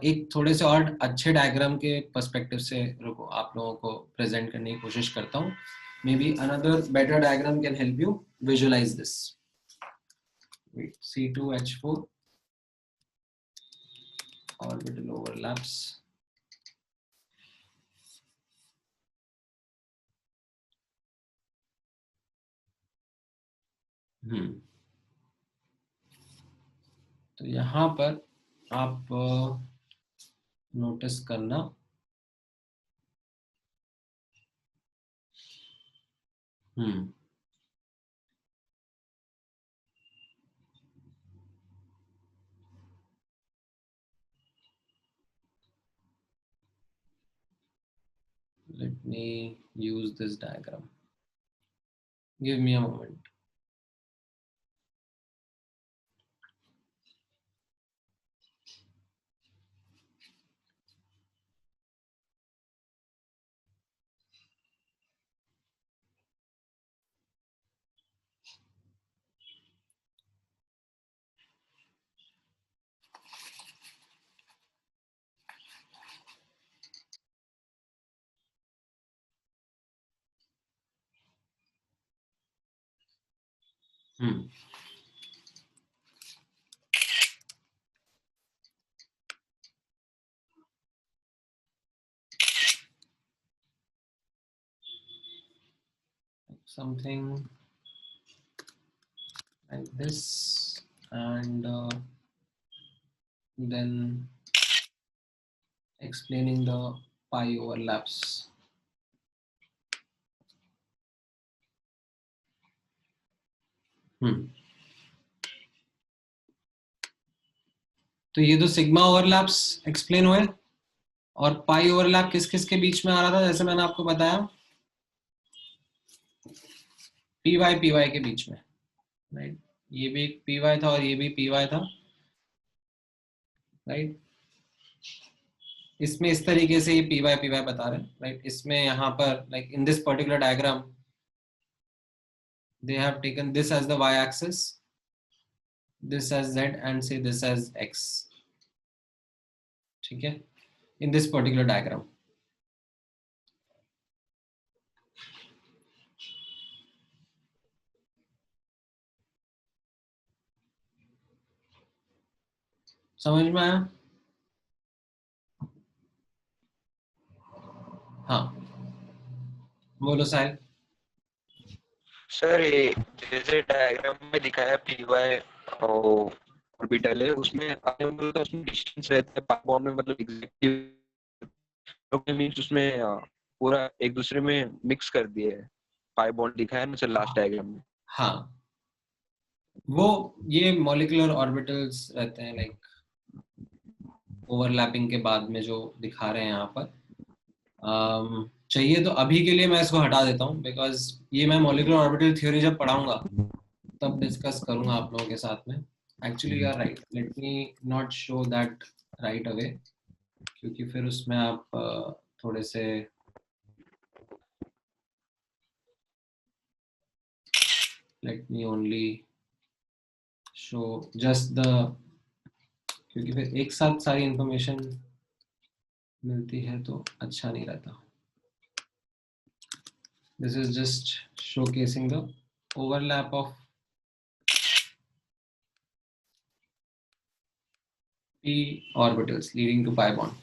एक थोड़े से और अच्छे डायग्राम के पर्सपेक्टिव से रुको आप लोगों को प्रेजेंट करने की कोशिश करता हूँ। Maybe another better diagram can help you visualize this. C2H4 orbital overlaps. तो यहाँ पर आप नोटिस करना let me use this diagram. Give me a moment. Something like this, and then explaining the pi overlaps. तो ये तो sigma overlaps explain हुए, और पाई ओवरलैप किस किस के बीच में आ रहा था? जैसे मैंने आपको बताया py के बीच में, राइट। ये भी एक py था और ये भी py था, राइट। इसमें इस तरीके से ये py बता रहे हैं, राइट। इसमें यहाँ पर like in this particular diagram they have taken this as the y-axis, this as z, and say this as x, ठीक है, in this particular diagram. समझ में आया? हाँ बोलो साहिल। सर ये जैसे डायग्राम में दिखाया py ऑर्बिटल है, उसमें आपने बोला था उसमें डिस्टेंस रहता है पाई बॉन्ड में, मतलब एग्जैक्टली मींस उसमें पूरा एक दूसरे में मिक्स कर दिए है पाई बॉन्ड दिखाया ना सर लास्ट डायग्राम में। हाँ वो ये मॉलिक्यूलर ऑर्बिटल्स रहते हैं, लाइक ओवरलैपिंग के बाद में जो दिखा रहे हैं यहाँ पर चाहिए तो अभी के लिए मैं इसको हटा देता हूँ, बिकॉज ये मैं मॉलिक्यूलर ऑर्बिटल थ्योरी जब पढ़ाऊंगा तब डिस्कस करूंगा आप लोगों के साथ में. Actually you are right, let me not show that right away, क्योंकि फिर उसमें आप थोड़े से let me only show just the, क्योंकि फिर एक साथ सारी इंफॉर्मेशन मिलती है तो अच्छा नहीं रहता. This is just showcasing the overlap of p orbitals leading to pi bond.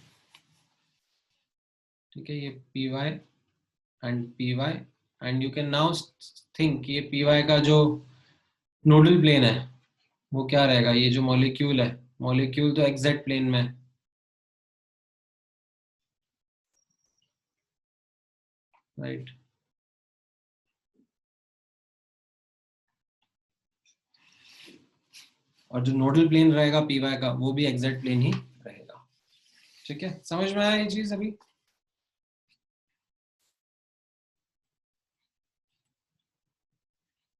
ठीक है, ये py and py, and you can now think ये py का जो नोडल प्लेन है वो क्या रहेगा. ये जो मॉलिक्यूल है, मॉलिक्यूल तो एग्जैक्ट प्लेन में, राइट. और जो नोडल प्लेन रहेगा py का वो भी एग्जैक्ट प्लेन ही रहेगा. ठीक है, समझ में आया ये चीज अभी.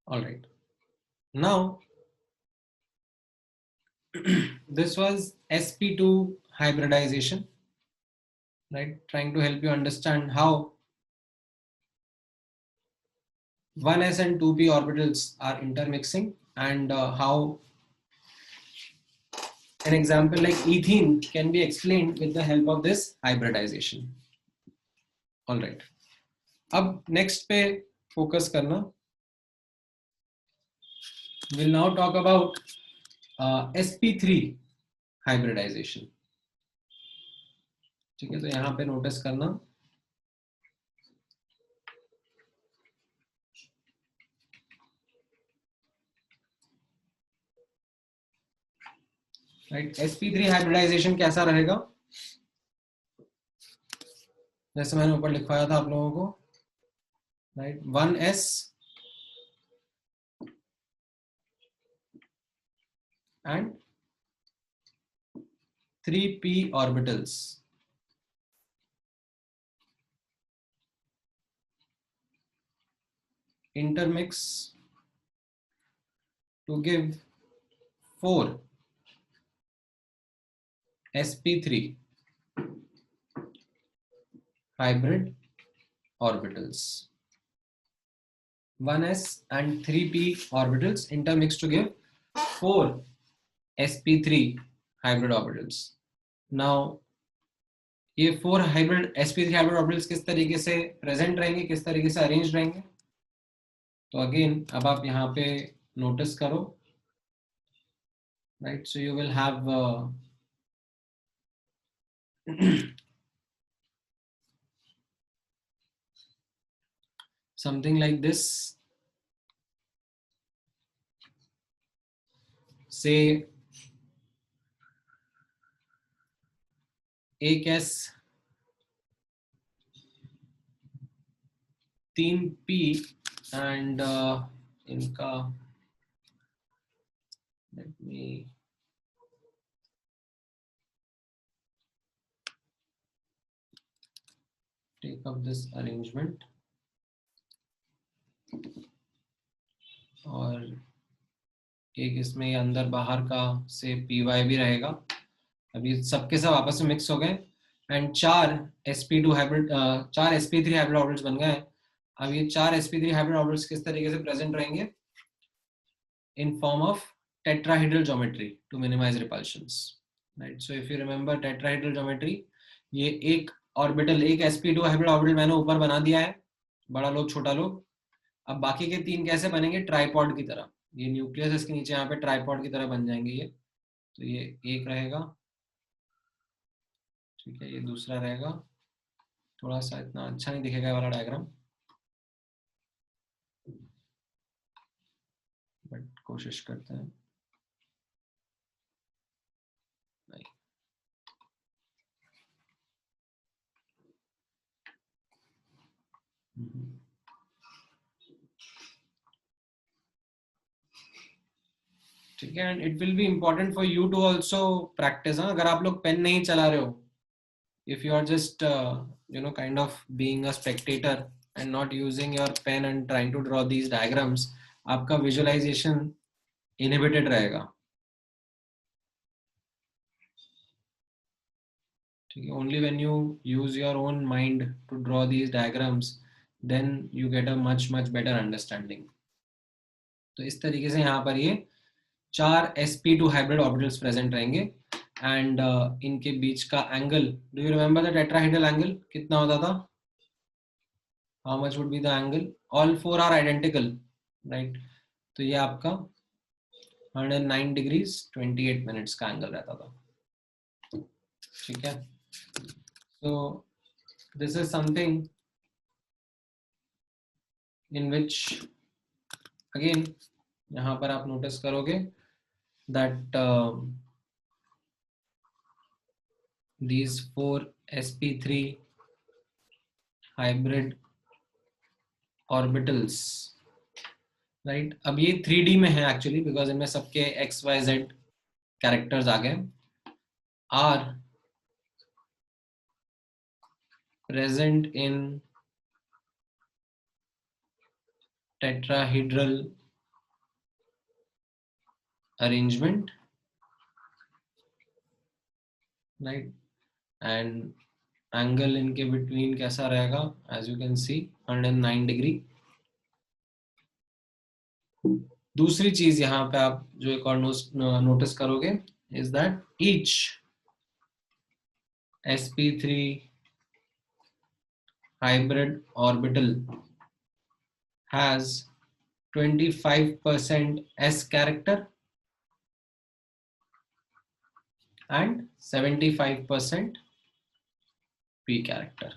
All right. Now, this was sp2 hybridization, right? Trying to help you understand how 1s and 2p orbitals are intermixing, and how an example like ethene can be explained with the help of this hybridization. All right. अब next पे focus करना. We'll now talk about sp3 hybridization. ठीक है, तो यहाँ पे notice करना. Right, sp3 hybridisation कैसा रहेगा, जैसे मैंने ऊपर लिखवाया था आप लोगों को. Right, 1s and 3p orbitals intermix to give 4 sp3 hybrid orbitals. 1s and 3p orbitals intermix to give 4 sp3 hybrid orbitals. Now ये 4 हाइब्रिड sp3 हाइब्रिड ऑर्बिटल्स किस तरीके से प्रेजेंट रहेंगे, किस तरीके से अरेंज रहेंगे. तो अगेन अब आप यहाँ पे नोटिस करो. Right, so you will have something like this. Say एक s 3p and इनका, let me take up this arrangement. और एक इसमें अंदर बाहर का से py भी रहेगा. अभी सबके सब आपस में मिक्स हो गए and 4 sp2 hybrid 4 sp3 hybrid orbitals बन गए. अब ये 4 sp3 हाइब्रिड ऑर्बिटल्स किस तरीके से प्रेजेंट रहेंगे, in form of tetrahedral geometry to minimise repulsions. Right, so if you remember tetrahedral geometry, ये एक ऑर्बिटल, एक sp2 हाइब्रिड ऑर्बिटल मैंने ऊपर बना दिया है, बड़ा लोग छोटा लोग. अब बाकी के 3 कैसे बनेंगे, ट्राइपॉड की तरह. ये न्यूक्लियस इसके नीचे यहाँ पे ट्राइपॉड की तरह बन जाएंगे ये. तो ये एक रहेगा, ठीक है, ये दूसरा रहेगा. थोड़ा सा इतना अच्छा नहीं दिखेगा वाला डायग्राम, बट कोशिश करते हैं. नहीं, ठीक है, and it will be important for you to also practice. अगर आप लोग पेन नहीं चला रहे हो, if you are just kind of being a spectator and not using your pen and trying to draw these diagrams, आपका visualization inhibited रहेगा। ठीक है, only when you use your own mind to draw these diagrams then you get a much better understanding। तो इस तरीके से यहाँ पर ये 4 sp2 हाइब्रिड ऑर्बिटल्स प्रेजेंट रहेंगे एंड इनके बीच का angle, do you remember the tetrahedral angle कितना होता था? How much would be the angle? All 4 are identical, right? तो ये आपका 109 डिग्रीज 28 मिनट्स का एंगल रहता था। ठीक है, so this is something in which again यहाँ पर आप नोटिस करोगे that these 4 sp3 hybrid orbitals, right? अब ये 3D में है actually because इनमें सबके x y z characters आ गए, are present in tetrahedral arrangement, right? And angle इनके between कैसा रहेगा? As you can see 109 degree। दूसरी चीज यहाँ पे आप जो एक और नोटिस करोगे is that each sp3 hybrid orbital has 25% s character and 75% p character।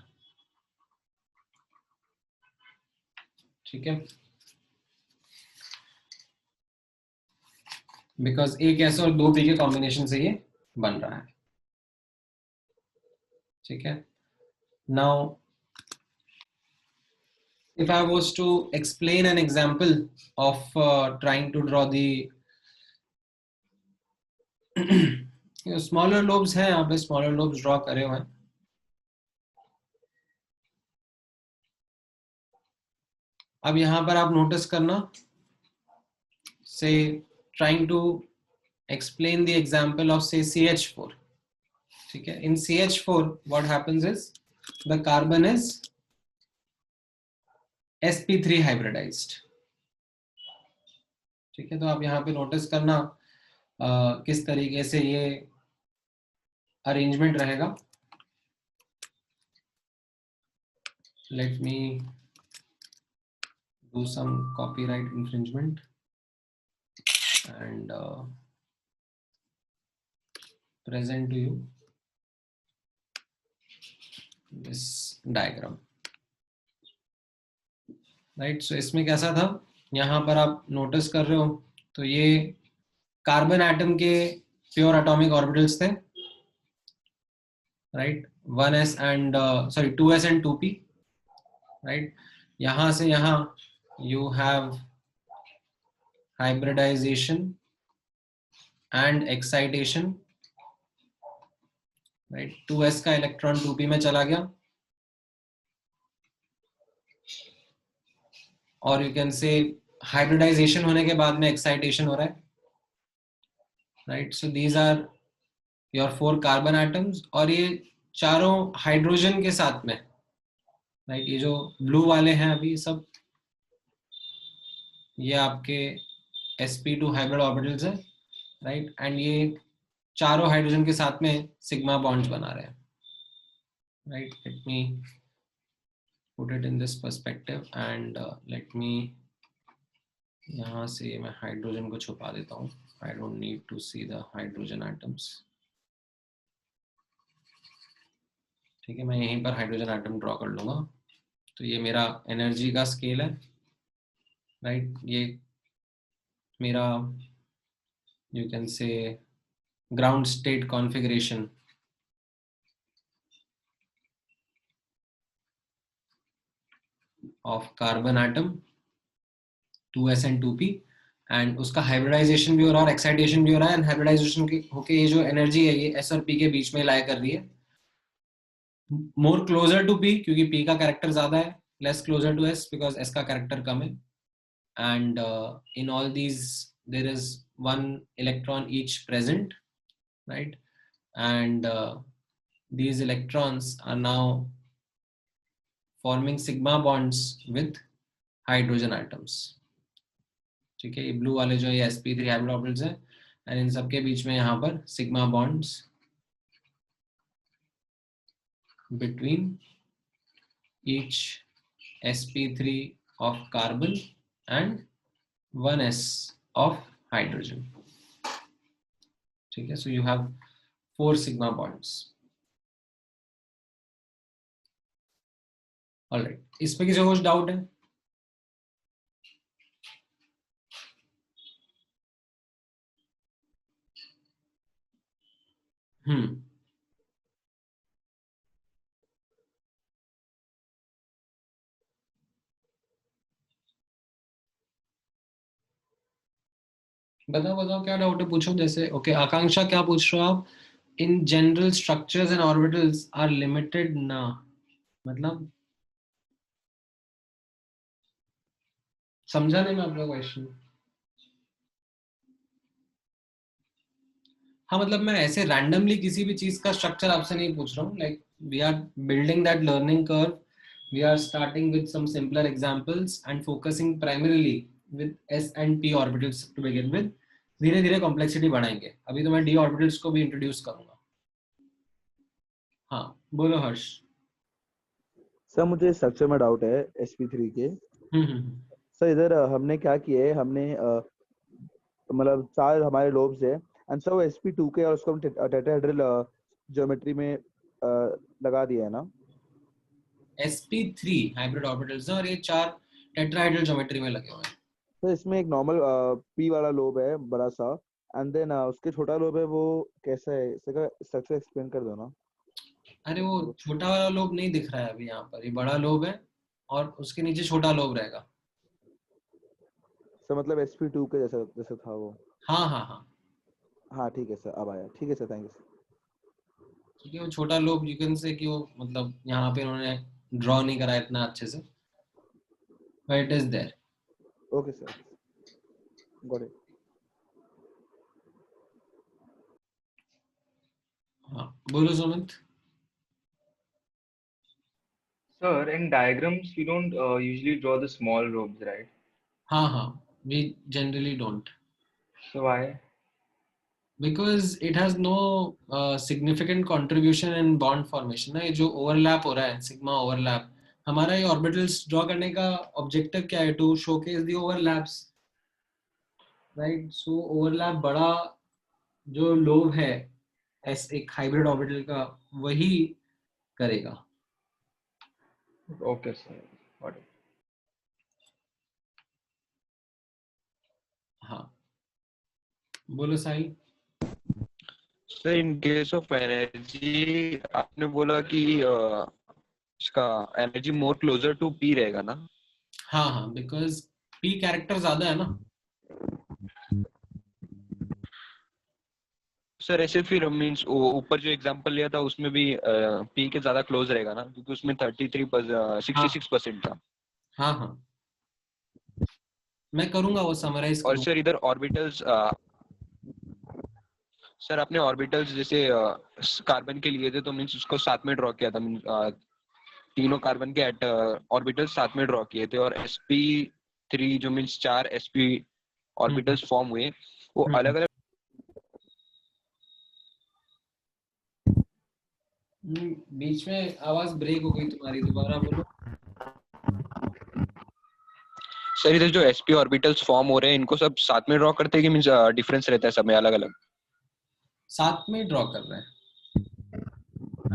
ठीक है, बिकॉज एक एस और 2 पी के कॉम्बिनेशन से ये बन रहा है। ठीक है, now if I was to explain an example of trying to draw the smaller lobes हैं, यहाँ पे smaller lobes draw करे हुए हैं। अब यहाँ पर आप नोटिस करना, say trying to explain the example of say CH4। ठीक है, in CH4 what happens is the carbon is sp3 hybridized। ठीक है, तो आप यहाँ पे नोटिस करना किस तरीके से ये अरेंजमेंट रहेगा। Let me do some copyright infringement and present to you this diagram, right? So इसमें कैसा था, यहाँ पर आप नोटिस कर रहे हो तो ये कार्बन एटम के प्योर एटॉमिक ऑर्बिटल्स थे, right? 1s and 2s and 2p, right? यहाँ से यहाँ you have hybridization and excitation, right? 2s का इलेक्ट्रॉन 2p में चला गया, और you can say hybridization होने के बाद में excitation हो रहा है, right? So these are your 4 carbon atoms, और ये चारों हाइड्रोजन के साथ में, right? ये जो ब्लू वाले हैं अभी सब, ये आपके sp2 हाइब्रिड ऑर्बिटल्स है, राइट? एंड ये चारों हाइड्रोजन के साथ में सिग्मा बॉन्ड्स बना रहे हैं, right? Let me put it in this perspective and let me, यहाँ से मैं हाइड्रोजन को छुपा देता हूँ। I don't need to see the hydrogen atoms. ठीक है, मैं यहीं पर हाइड्रोजन एटम ड्रॉ कर लूंगा। तो ये मेरा एनर्जी का स्केल है, राइट? ये मेरा you can say ground state configuration of carbon atom 2s and 2p, and उसका हाइब्रिडाइजेशन भी हो रहा है और एक्साइटेशन भी हो रहा है, एंड हाइब्रिडाइजेशन होके ये जो एनर्जी है ये एस और पी के बीच में लाई कर रही है, मोर क्लोजर टू पी क्योंकि पी का कैरेक्टर ज्यादा है, less closer to s because s का कैरेक्टर कम है. And in all these there is one electron each present, right? And these electrons are now forming sigma bonds with hydrogen atoms. ठीक है, ये blue वाले जो ये sp3 हाइब्रिड ऑर्बिटल्स हैं, एंड इन सबके बीच में यहाँ पर sigma bonds between each sp3 of carbon and 1s of hydrogen. ठीक है, so you have 4 sigma bonds. Alright, इस पे किसी को कुछ डाउट है? बताओ बताओ क्या डाउट है, पूछो. जैसे ओके, आकांक्षा क्या पूछ रहे हो आप? In general structures and orbitals are limited ना, मतलब समझा नहीं मैं आपका क्वेश्चन. हाँ, मतलब मैं ऐसे रैंडमली किसी भी चीज का स्ट्रक्चर आपसे नहीं पूछ रहा हूँ. Like we are building that learning curve, we are starting with some simpler examples and focusing primarily with s and p orbitals to begin with. धीरे धीरे कॉम्प्लेक्सिटी बढ़ाएंगे. अभी तो मैं डी ऑर्बिटल्स को भी इंट्रोड्यूस करूंगा. हाँ बोलो हर्ष. सर मुझे स्ट्रक्चर में डाउट है sp3 के. सर इधर हमने क्या किया है, हमने मतलब 4 हमारे लोब्स है एंड सर वो sp2 के और उसको हम टेट्राहेड्रल ज्योमेट्री में लगा दिया है ना. sp3 हाइब्रिड ऑर्बिटल्स और ये 4 टेट्राहेड्रल ज्योमेट्री में लगे हुए हैं. तो इसमें एक नॉर्मल p वाला लोब है बड़ा सा, एंड देन उसके छोटा लोब है, वो कैसा है इसका स्ट्रक्चर एक्सप्लेन कर दो ना. अरे वो छोटा वाला लोब नहीं दिख रहा है अभी यहाँ पर, ये बड़ा लोब है और उसके नीचे छोटा लोब रहेगा. सर मतलब sp2 के जैसा जैसा था वो. हाँ हाँ हाँ हाँ ठीक है सर, अब आया. ठीक है सर, थैंक यू सर. ठीक है, वो छोटा लोब यू कैन से कि वो मतलब यहाँ पे उन्होंने ड्रॉ नहीं करा इतना अच्छे से, but it is there. Okay sir, got it. हाँ बोलो Sumit. Sir, in diagrams, we don't usually draw the small lobes, right? हाँ हाँ, we generally don't. So why? Because it has no significant contribution in bond formation. ना ये जो overlap हो रहा है, sigma overlap, हमारा ये orbitals draw करने का objective क्या है? To showcase the overlaps, right? So overlap बड़ा जो लोब है एक हाइब्रिड ऑर्बिटल का, वही करेगा. Okay, sir. Got it. हाँ बोलो Sai. Sir in case of energy आपने बोला कि इसका energy more closer to p रहेगा ना. हाँ हाँ, बिकॉज पी कैरेक्टर ज्यादा है ना. सर ऐसे फिर मींस ऊपर जो एग्जांपल लिया था उसमें भी पी के ज्यादा क्लोज रहेगा ना, क्योंकि उसमें 66% था. हाँ हाँ, मैं करूंगा वो समराइज और करूंगा. सर इधर ऑर्बिटल्स, सर आपने ऑर्बिटल्स जैसे कार्बन के लिए थे तो मींस उसको साथ में ड्रॉ किया था. मींस तीनों कार्बन के ऑर्बिटल्स साथ में ड्रॉ किए थे, और sp3 जो मींस 4 sp ऑर्बिटल्स फॉर्म हुए वो अलग अलग. बीच में आवाज ब्रेक हो गई तुम्हारी, दोबारा बोलो. सर इधर जो sp ऑर्बिटल्स फॉर्म हो रहे हैं इनको सब साथ में ड्रॉ करते हैं कि मींस डिफरेंस रहता है सब में अलग अलग? साथ में ड्रॉ कर रहे हैं,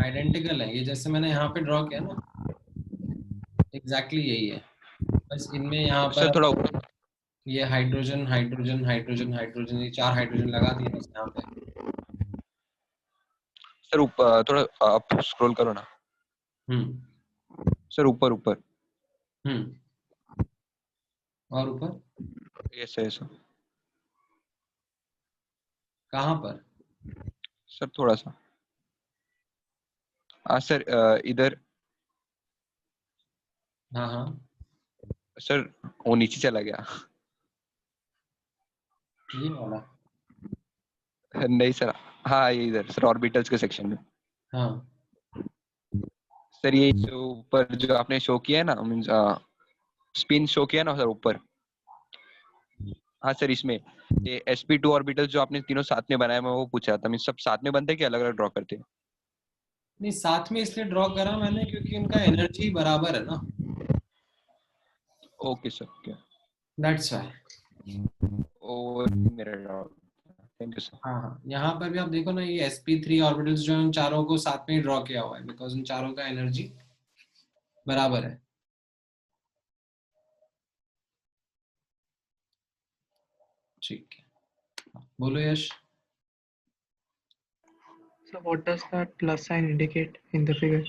आइडेंटिकल है ये, जैसे मैंने यहाँ पे ड्रॉ किया ना, एग्जैक्टली यही है. बस इनमें यहाँ सर पर थोड़ा ऊपर. ये हाइड्रोजन हाइड्रोजन हाइड्रोजन हाइड्रोजन, ये 4 हाइड्रोजन लगा दिए बस यहाँ पे. सर ऊपर थोड़ा अप स्क्रॉल करो ना. सर ऊपर ऊपर. और ऊपर. Yes yes. कहाँ पर सर थोड़ा सा, हाँ सर इधर, हाँ हाँ सर वो नीचे चला गया। ये वाला, नहीं सर, हाँ ये इधर सर ऑर्बिटल्स के सेक्शन में। हाँ सर ये जो ऊपर जो आपने शो किया है ना, मीन्स स्पिन शो किया ना सर ऊपर, हाँ सर इसमें ये sp2 ऑर्बिटल्स जो आपने तीनों साथ में बनाया, मैं वो पूछ रहा था, मीन्स सब साथ में बनते हैं कि अलग अलग ड्रॉ करते हैं? नहीं, साथ में इसलिए ड्रॉ करा मैंने क्योंकि उनका एनर्जी बराबर है ना। Okay sir, okay, that's why. ओ मेरा डाउट, थैंक यू सर। हाँ हाँ, यहाँ पर भी आप देखो ना, ये sp3 ऑर्बिटल्स जो है उन चारों को साथ में ही ड्रॉ किया हुआ है बिकॉज उन चारों का एनर्जी बराबर है। ठीक है, बोलो यश। So what does that plus sign indicate in the figure?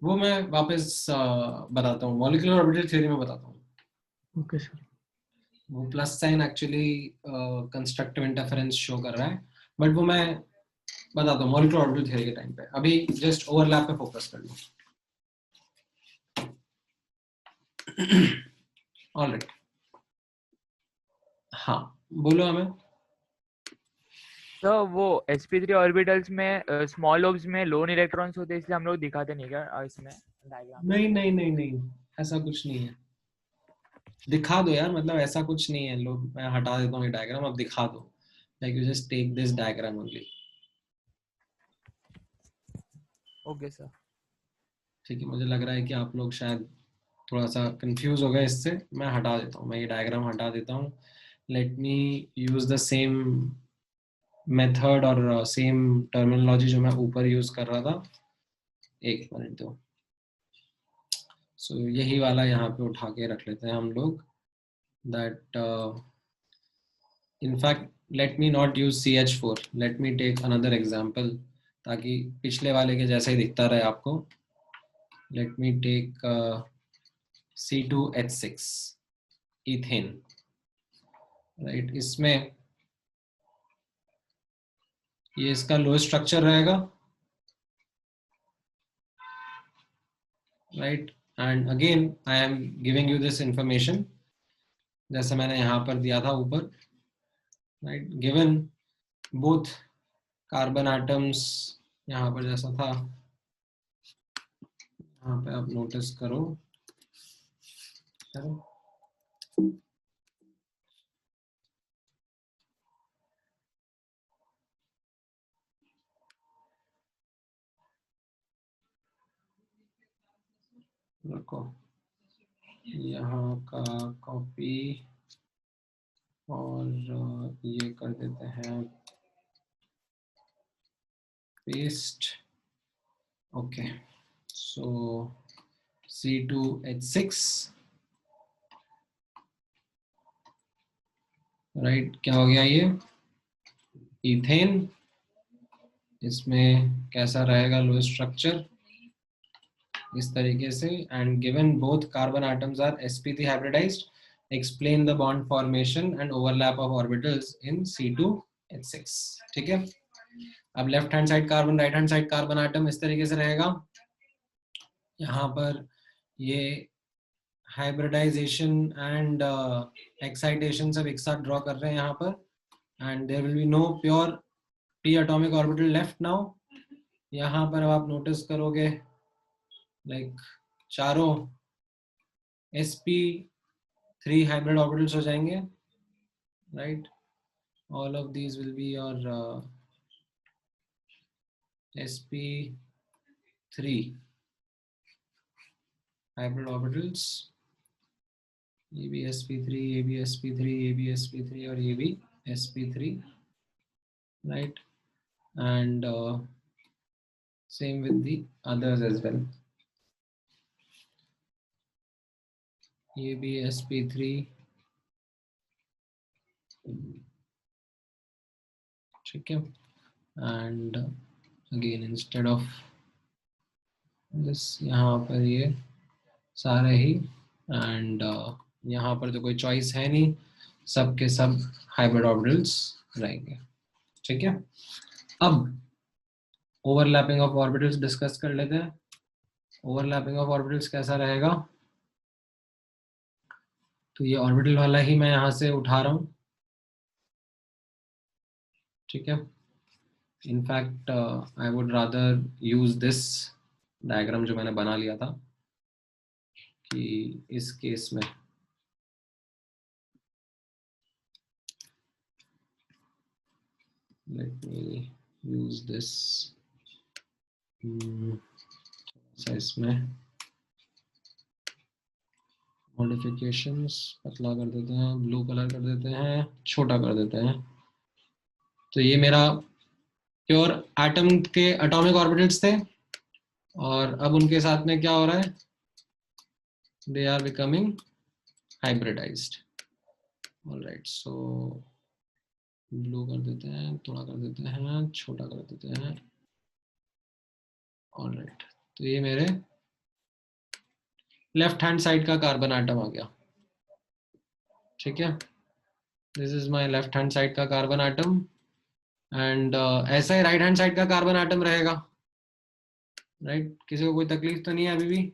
वो मैं वापस बताता हूँ, मॉलिक्यूलर ऑर्बिटल थ्योरी में बताता हूँ। Okay, sir. वो plus sign actually constructive interference show कर रहा है, बट वो मैं बताता हूँ मॉलिक्यूलर ऑर्बिटल थ्योरी के टाइम पे। अभी जस्ट ओवरलैप पे फोकस कर लो। ऑलराइट, हाँ बोलो हमें। तो वो sp3 ऑर्बिटल्स में स्मॉल लोब्स में लोन इलेक्ट्रॉन्स होते हैं, इसलिए हम लोग दिखाते नहीं क्या इसमें डायग्राम? नहीं नहीं नहीं नहीं, ऐसा कुछ नहीं है। दिखा दो यार, मतलब ऐसा कुछ नहीं है। लोग, मैं हटा देता हूँ ये डायग्राम, अब दिखा दो। Like you just take this diagram only. Okay sir. ठीक है, मुझे लग रहा है कि आप लोग शायद थोड़ा सा कंफ्यूज हो गए इससे। मैं हटा देता हूँ, मैं ये डायग्राम हटा देता हूँ। Let me use the same method और सेम टर्मिनोलॉजी जो मैं ऊपर यूज कर रहा था। एक मिनट दो। सो यही वाला यहाँ पे उठा के रख लेते हैं हम लोग। That in fact let me not use CH4, let me take another example ताकि पिछले वाले के जैसा ही दिखता रहे आपको। let me take C2H6 ethane, right. इसमें ये इसका लो स्ट्रक्चर रहेगा, right. And again I am giving you this information जैसे मैंने यहाँ पर दिया था ऊपर, right. Given both carbon atoms, यहाँ पर जैसा था, यहाँ पे आप नोटिस करो। रखो यहाँ का कॉपी और ये कर देते हैं पेस्ट। ओके, सो C2H6, राइट। क्या हो गया ये इथेन। इसमें कैसा रहेगा लो स्ट्रक्चर, इस तरीके से। And given both carbon atoms are sp3 hybridized, explain the bond formation and overlap of orbitals in C2H6। ठीक है, अब left hand side carbon, right hand side carbon atom इस तरीके से रहेगा। यहाँ पर ये हाइब्रिडाइजेशन एंड एक्साइटेशन सब एक साथ ड्रॉ कर रहे हैं यहाँ पर। And there will be no pure p atomic orbital left now. यहाँ पर अब आप नोटिस करोगे लाइक चारों sp3 हाइब्रिड ऑर्बिटल्स हो जाएंगे, right. All of these will be your sp3 hybrid orbitals, ये भी sp3, ये भी sp3, ये भी sp3 और ये भी sp3, right? And same with the others as well. ये भी sp3, ठीक है। And again instead of this, यहाँ पर ये सारे ही, एंड यहाँ पर तो कोई चॉइस है नहीं, सब के सब हाइब्रिड ऑर्बिटल्स रहेंगे। ठीक है, अब ओवरलैपिंग ऑफ ऑर्बिटल्स डिस्कस कर लेते हैं। ओवरलैपिंग ऑफ ऑर्बिटल्स कैसा रहेगा, तो ये ऑर्बिटल वाला ही मैं यहाँ से उठा रहा हूँ, ठीक है। In fact I would rather use this diagram जो मैंने बना लिया था, कि इस केस में let me use this इसमें मॉडिफिकेशंस पतला कर देते हैं, ब्लू कलर कर देते हैं, छोटा कर देते हैं। तो ये मेरा प्योर एटम के एटॉमिक ऑर्बिटल्स थे, और अब उनके साथ में क्या हो रहा है, they are becoming hybridized. Alright, so blue कर देते हैं, थोड़ा कर देते हैं, छोटा कर देते हैं। ऑलराइट, तो ये मेरे लेफ्ट हैंड साइड का कार्बन आटम आ गया, ठीक है। This is my left hand side का कार्बन आटम, एंड ऐसा ही राइट हैंड साइड का कार्बन आटम रहेगा, राइट। किसी को कोई तकलीफ तो नहीं है अभी भी?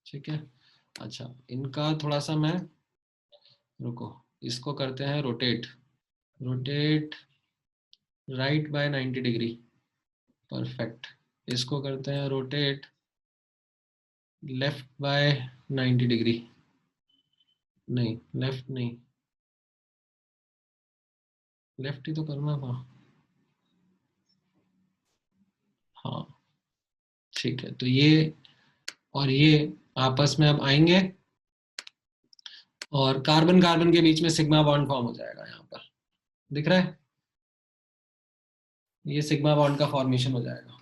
ठीक है, अच्छा, इनका थोड़ा सा मैं, रुको, इसको करते हैं rotate, rotate right by 90 degree, perfect. इसको करते हैं रोटेट लेफ्ट बाय 90 डिग्री, नहीं लेफ्ट नहीं, लेफ्ट ही तो करना था, हाँ ठीक है। तो ये और ये आपस में अब आएंगे, और कार्बन कार्बन के बीच में सिग्मा बॉन्ड फॉर्म हो जाएगा, यहाँ पर दिख रहा है, ये सिग्मा बॉन्ड का फॉर्मेशन हो जाएगा।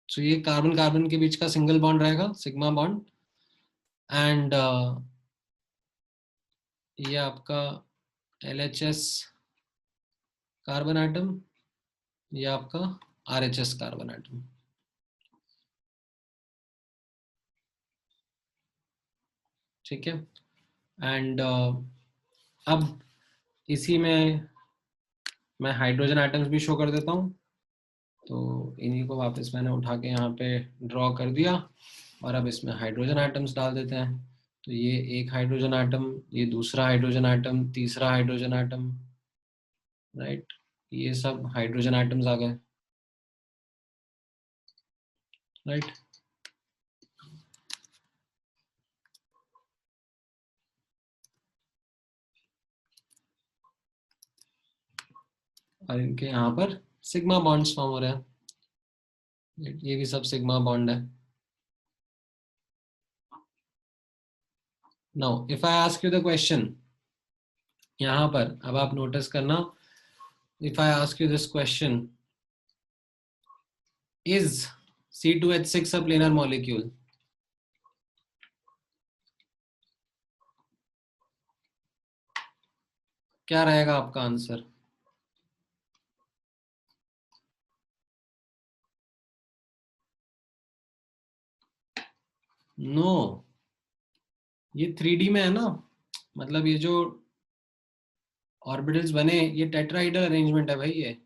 तो ये कार्बन कार्बन के बीच का सिंगल बॉन्ड रहेगा, सिग्मा बॉन्ड, एंड ये आपका LHS कार्बन एटम, ये आपका RHS कार्बन एटम, ठीक है। एंड अब इसी में मैं हाइड्रोजन एटम्स भी शो कर देता हूँ। तो इन्हीं को वापस मैंने उठा के यहाँ पे ड्रॉ कर दिया, और अब इसमें हाइड्रोजन एटम्स डाल देते हैं। तो ये एक हाइड्रोजन एटम, ये दूसरा हाइड्रोजन एटम, तीसरा हाइड्रोजन एटम, राइट, ये सब हाइड्रोजन एटम्स आ गए, राइट। और इनके यहाँ पर सिग्मा बॉन्ड्स फॉर्म हो रहे हैं, ये भी सब सिग्मा बॉन्ड है। Now if I ask you the question, यहाँ पर अब आप नोटिस करना, if I ask you this question, is C2H6 a planar molecule? क्या रहेगा आपका आंसर? नो, ये 3D में है ना, मतलब ये जो ऑर्बिटल्स बने, ये टेट्राहेड्रल अरेंजमेंट है भाई, ये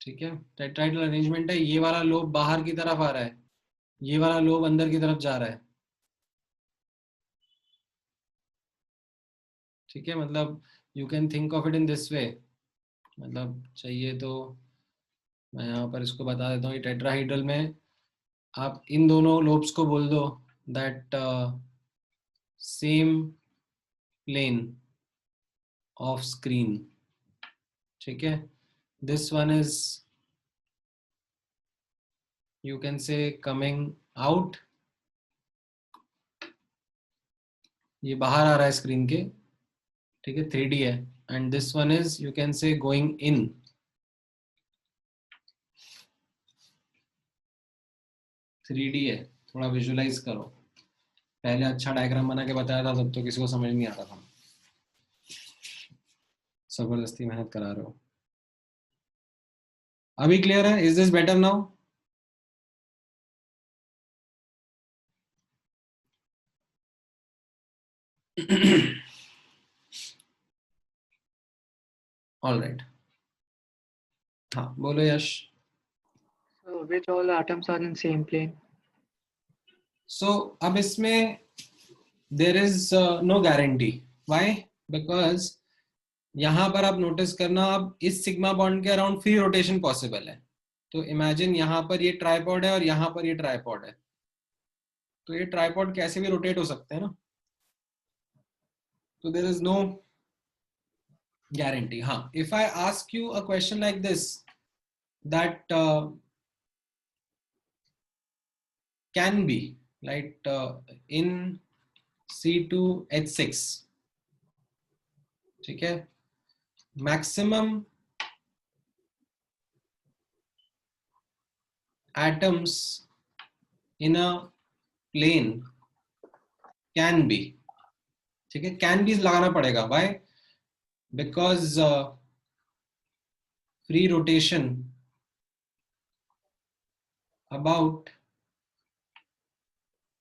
ठीक है, टेट्राहेड्रल अरेंजमेंट है। ये वाला लोब बाहर की तरफ आ रहा है, ये वाला लोब अंदर की तरफ जा रहा है, ठीक है। मतलब you can think of it in this way, मतलब चाहिए तो मैं यहाँ पर इसको बता देता हूँ। ये टेट्राहेड्रल में आप इन दोनों लोब्स को बोल दो that same plane of screen, ठीक है। This one is, you can say, coming out, ये बाहर आ रहा है स्क्रीन के, ठीक है, 3D है, and this one is, you can say, going in, 3D है, थोड़ा विजुलाइज करो। पहले अच्छा डायग्राम बना के बताया था तब तो किसी को समझ नहीं आता था, जबरदस्ती मेहनत करा रहे हो। अभी क्लियर है? Is this better now? All right, हाँ बोलो यश। So which all atoms are in same plane? So अब इसमें there is no guarantee. Why? Because यहाँ पर आप नोटिस करना, अब इस सिग्मा बॉन्ड के अराउंड फ्री रोटेशन पॉसिबल है। तो इमेजिन यहाँ पर ये ट्राइपॉड है और यहाँ पर ये ट्राइपॉड है, तो ये ट्राइपॉड कैसे भी रोटेट हो सकते हैं ना, तो देयर इज नो गारंटी। हाँ, if I ask you a question like this that can be like in C2H6, ठीक है, maximum atoms in a plane can be, ठीक है, can be लगाना पड़ेगा। why? because free rotation about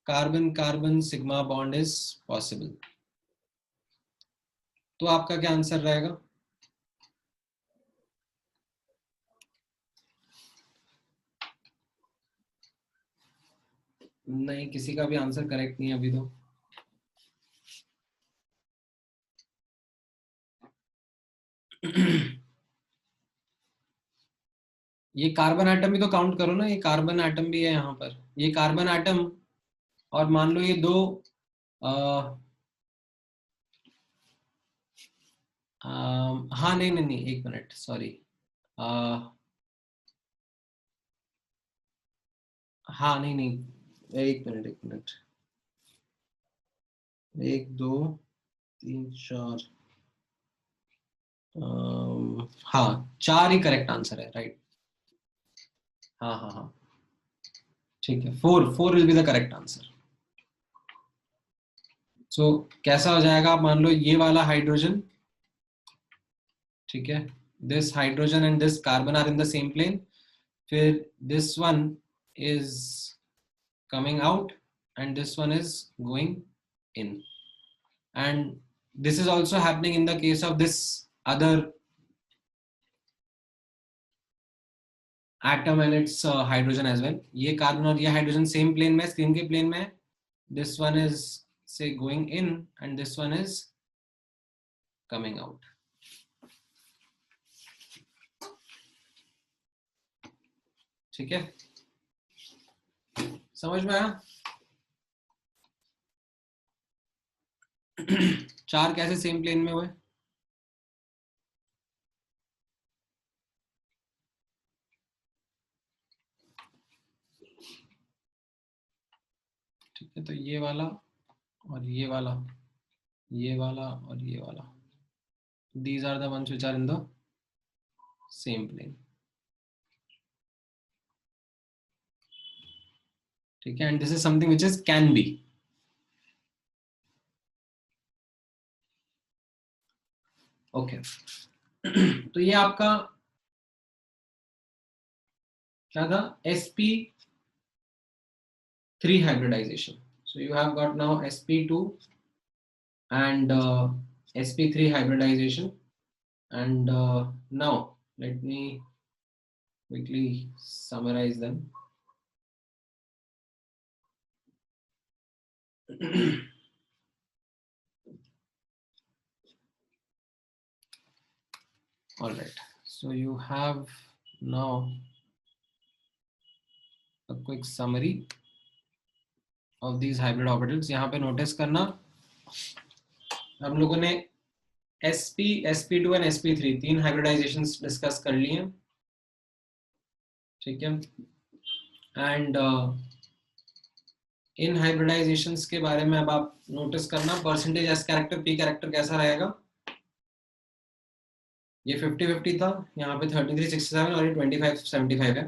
carbon carbon sigma bond is possible। तो आपका क्या answer रहेगा? नहीं, किसी का भी आंसर करेक्ट नहीं है अभी तो। ये कार्बन एटम भी तो काउंट करो ना, ये कार्बन एटम भी है यहाँ पर, ये कार्बन एटम, और मान लो ये दो हाँ नहीं नहीं नहीं, एक मिनट, सॉरी, हाँ नहीं नहीं, एक मिनट एक मिनट, 1 2 3 4, हाँ 4 ही करेक्ट आंसर है, राइट। हाँ हाँ हाँ ठीक है, 4 will be the correct answer. So कैसा हो जाएगा, आप मान लो ये वाला हाइड्रोजन, ठीक है, this hydrogen and this carbon are in the same plane, फिर this one is coming out and this one is going in, and this is also happening in the case of this other atom and its hydrogen as well। ये carbon और ये hydrogen same plane में, screen के plane में, this one is say going in and this one is coming out। ठीक है, समझ में आया? 4 कैसे सेम प्लेन में हुए? ठीक है, तो ये वाला और ये वाला, ये वाला और ये वाला, these are the ones which are in the same plane। ठीक है, and this is something which is can be। Okay तो ये आपका क्या था, sp3 hybridization। so you have got now sp2 and sp3 hybridization, and now let me quickly summarize them। all right, so you have now a quick summary of these hybrid orbitals। यहाँ पे notice करना, हम लोगों ने sp sp2 and sp3 3 hybridizations discuss कर लिए हैं, ठीक है, एंड इन हाइब्रिडाइजेशंस के बारे में अब आप नोटिस करना, percentage S character P character कैसा रहेगा। ये 50-50 था, यहाँ पे 33-67 और ये 25-75 है,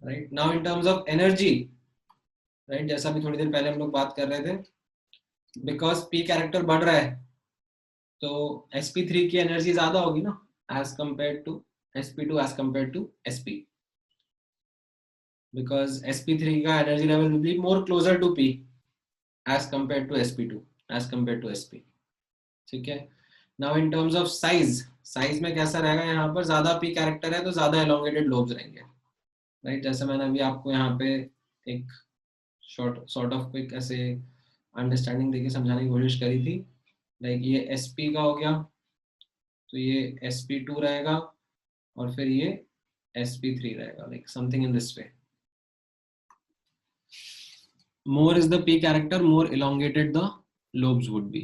right. Now in terms of energy, right, जैसा भी थोड़ी देर पहले हम लोग बात कर रहे थे, बिकॉज पी कैरेक्टर बढ़ रहा है तो sp3 की एनर्जी ज्यादा होगी ना as compare to sp2 as compare to sp, because sp3 का energy level will be more closer to p as compared to sp2 as compared to sp. ठीक है, now in terms of size में कैसा रहेगा, यहाँ पर ज्यादा p character है तो ज्यादा एलोंगेटेड लोब्स रहेंगे, राइट जैसे मैंने अभी आपको यहाँ पे एक सॉर्ट ऑफ क्विक ऐसे अंडरस्टैंडिंग देके समझाने की कोशिश करी थी, लाइक ये sp का हो गया तो ये sp2 रहेगा और फिर ये sp3 रहेगा, like something in this way. More is the p character, more elongated the lobes would be.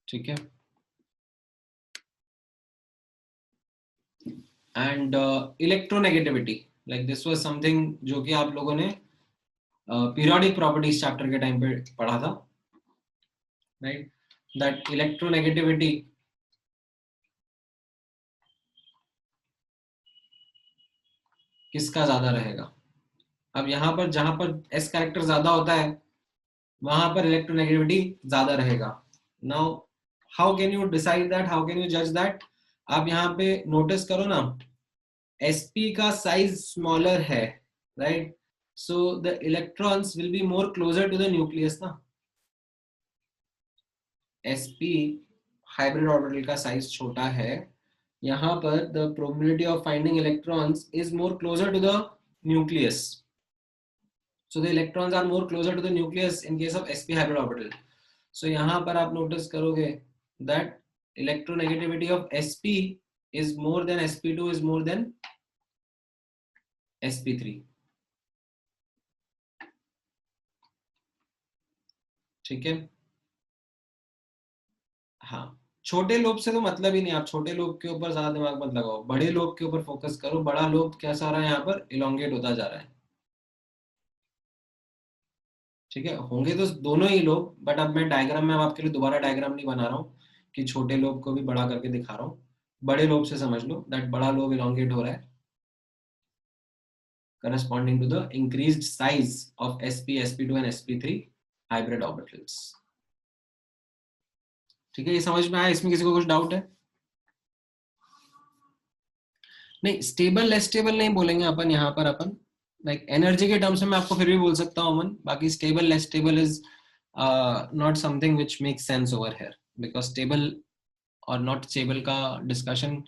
ठीक है, and electronegativity, like this was something जो कि आप लोगों ने periodic properties chapter के टाइम पे पढ़ा था, right? That electronegativity किसका ज्यादा रहेगा. अब यहाँ पर जहां पर s कैरेक्टर ज्यादा होता है वहां पर इलेक्ट्रोनेगेटिविटी ज्यादा रहेगा. Now how can you decide that, how can you जज दैट. आप यहाँ पे नोटिस करो ना, sp का साइज स्मॉलर है, right, so the electrons will be more closer to the nucleus ना. sp हाइब्रिड ऑर्बिटल का साइज छोटा है, यहाँ पर the probability of finding electrons is more closer to the nucleus. So the electrons are more closer to the nucleus in case of sp hybrid orbital. So यहाँ पर आप notice करोगे that electronegativity of sp is more than sp2 is more than sp3. ठीक है, हाँ छोटे lobe से तो मतलब ही नहीं, आप छोटे लोब के ऊपर ज्यादा दिमाग मत लगाओ, बड़े लोब के ऊपर फोकस करो. बड़ा लोब कैसा हो रहा है, यहाँ पर इलोंगेट होता जा रहा है. ठीक है, होंगे तो दोनों ही लोब, बट अब मैं डायग्राम में आपके लिए दोबारा डायग्राम नहीं बना रहा हूँ कि छोटे लोब को भी बड़ा करके दिखा रहा हूँ. बड़े लोब से समझ लो दैट बड़ा लोब इलोंगेट हो रहा है corresponding to the increased size of sp, sp2 and sp3 hybrid orbitals. ठीक है, ये समझ में आया, इसमें किसी को कुछ डाउट है? नहीं, स्टेबल लेस स्टेबल नहीं बोलेंगे अपन यहाँ पर. अपन लाइक एनर्जी के टर्म्स में मैं आपको फिर भी बोल सकता हूँ अमन, बाकी stable less stable is not something which makes sense over here, because stable और नॉट स्टेबल का डिस्कशन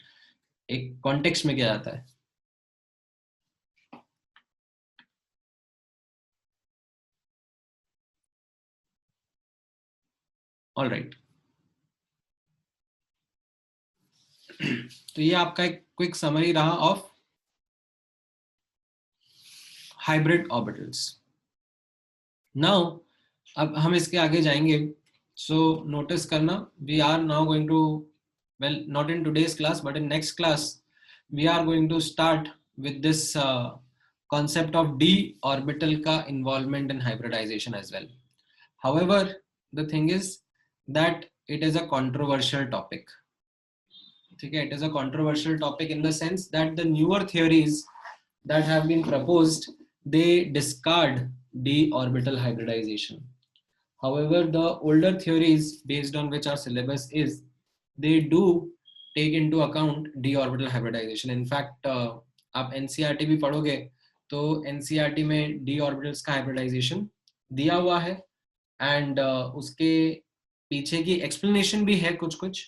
एक कॉन्टेक्स्ट में किया जाता है. ऑल राइट, तो ये आपका एक क्विक समरी रहा ऑफ हाइब्रिड ऑर्बिटल्स. नाउ अब हम इसके आगे जाएंगे. सो नोटिस करना, we are now going to, well not in today's class but in next class we are going to start with this concept of d orbital का involvement in hybridization as well. However, the thing is that it is a controversial topic. ठीक है, it is a controversial topic in the sense that the newer theories that have been proposed, they discard d orbital hybridization. However, the older theories based on which our syllabus is, they do take into account d orbital hybridization. In fact, आप NCERT भी पढ़ोगे तो NCERT में d orbitals का hybridization दिया हुआ है, and उसके पीछे की एक्सप्लेनेशन भी है कुछ कुछ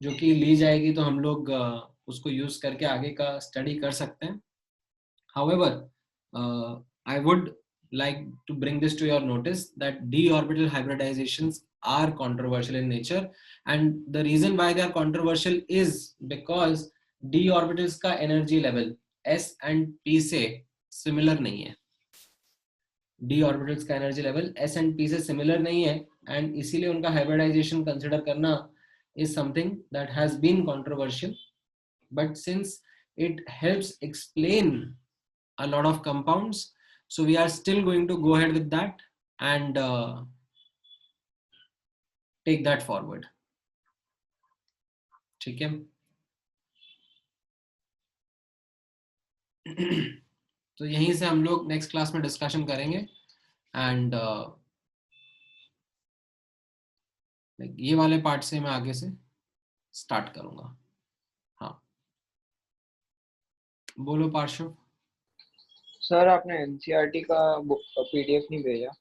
जो कि ली जाएगी, तो हम लोग उसको यूज करके आगे का स्टडी कर सकते हैं. However, I would like to bring this to your notice that d orbital hybridizations are controversial in nature, and the reason why they are controversial is because d orbitals का energy level s and p से similar नहीं है. d orbitals का energy level s and p से similar नहीं है, and इसीलिए उनका hybridization consider करना is something that has been controversial. But since it helps explain a lot of compounds, so we are still going to go ahead with that and take that forward. ठीक है, तो यहीं से हम लोग next class में discussion करेंगे and ये वाले पार्ट से मैं आगे से स्टार्ट करूंगा। हाँ बोलो पार्श्व। सर आपने एनसीईआरटी का पीडीएफ नहीं भेजा?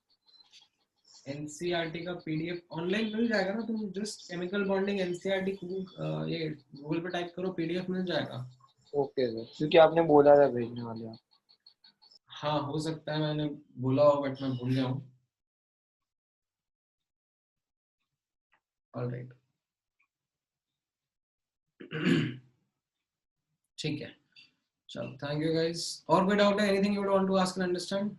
एनसीईआरटी का पीडीएफ ऑनलाइन मिल जाएगा ना, तुम जस्ट केमिकल बॉन्डिंग एनसीईआरटी ये गूगल पे टाइप करो, पीडीएफ मिल जाएगा। ओके सर, क्योंकि आपने बोला था भेजने वाले। हाँ हो सकता है मैंने बोला हो बट मैं भूल गया हूँ। ऑलराइट ठीक है चलो, थैंक यू गाइस। और कोई डाउट है? Anything you would want to ask and understand?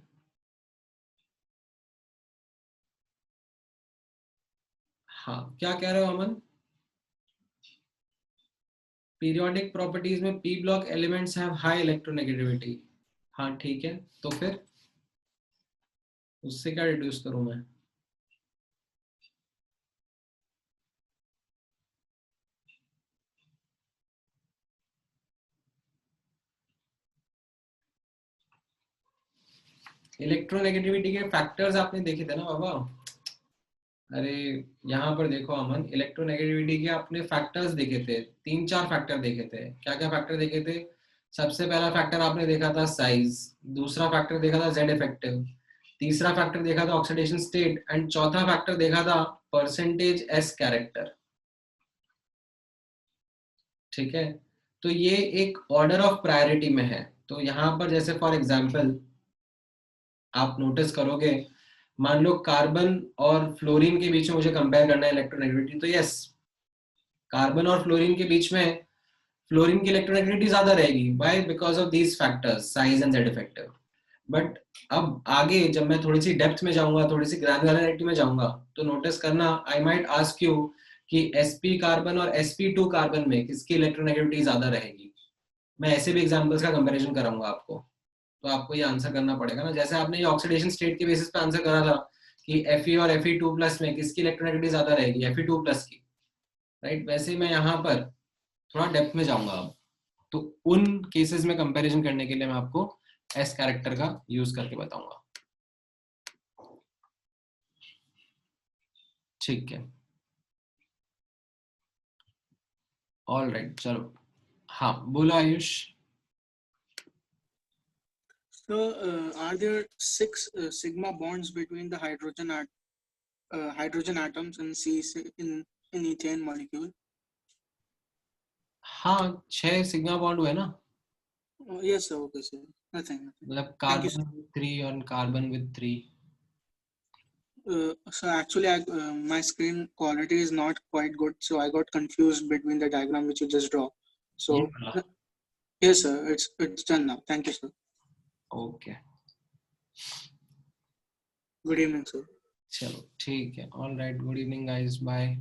हाँ क्या कह रहे हो अमन? पीरियोडिक प्रॉपर्टीज में p block elements have high electronegativity. हाँ ठीक है, तो फिर उससे क्या डिड्यूस करूं मैं? इलेक्ट्रोनेगेटिविटी के फैक्टर्स आपने देखे थे ना बाबा? अरे यहाँ पर देखो अमन, इलेक्ट्रोनेगेटिविटी के आपने फैक्टर्स देखे थे, 3-4 फैक्टर देखे थे। क्या क्या फैक्टर देखे थे? सबसे पहला फैक्टर आपने देखा था साइज, दूसरा फैक्टर देखा था जेड इफेक्टिव, तीसरा फैक्टर देखा था ऑक्सीडेशन स्टेट एंड चौथा फैक्टर देखा था परसेंटेज एस कैरेक्टर। ठीक है, तो ये एक ऑर्डर ऑफ प्रायोरिटी में है। तो यहाँ पर जैसे फॉर एग्जांपल आप नोटिस करोगे, मान लो कार्बन और फ्लोरीन के बीच में मुझे कंपेयर करना है इलेक्ट्रोनेगेटिविटी, तो यस कार्बन और फ्लोरीन के बीच में फ्लोरीन की इलेक्ट्रोनेगेटिविटी ज्यादा रहेगी। By because of these factors size and Z effective. But अब आगे जब मैं थोड़ी सी डेप्थ में जाऊंगा, थोड़ी सी ग्रैनुलरिटी में जाऊंगा, तो नोटिस करना आई माइट आस्क यू कि sp कार्बन और sp2 कार्बन में किसकी इलेक्ट्रोनेगेटिविटी ज्यादा रहेगी। मैं ऐसे भी एग्जांपल्स का कंपैरिजन कराऊंगा आपको, तो आपको ये आंसर करना पड़ेगा ना। जैसे आपने ये ऑक्सीडेशन स्टेट के बेसिस पे आंसर करा था कि Fe और Fe2+ में किसकी इलेक्ट्रोनेगेटिविटी ज्यादा रहेगी, Fe2+ की, राइट? वैसे मैं यहाँ पर थोड़ा डेप्थ में जाऊंगा अब, तो उन केसेस में कंपैरिजन करने के लिए मैं आपको एस कैरेक्टर का यूज करके बताऊंगा। ठीक है, ऑल राइट चलो। हाँ बोलो Ayush. So, are there 6 sigma bonds between the hydrogen atoms in ethane molecule? हाँ 6 सिग्मा बॉन्ड हुए ना। Yes sir, okay sir, nothing. मतलब कार्बन with 3 और carbon with 3। So actually my screen quality is not quite good, so I got confused between the diagram which you just draw. So yes sir, it's done now. Thank you sir. Okay. Good evening sir. चलो ठीक है, all right, good evening guys, bye.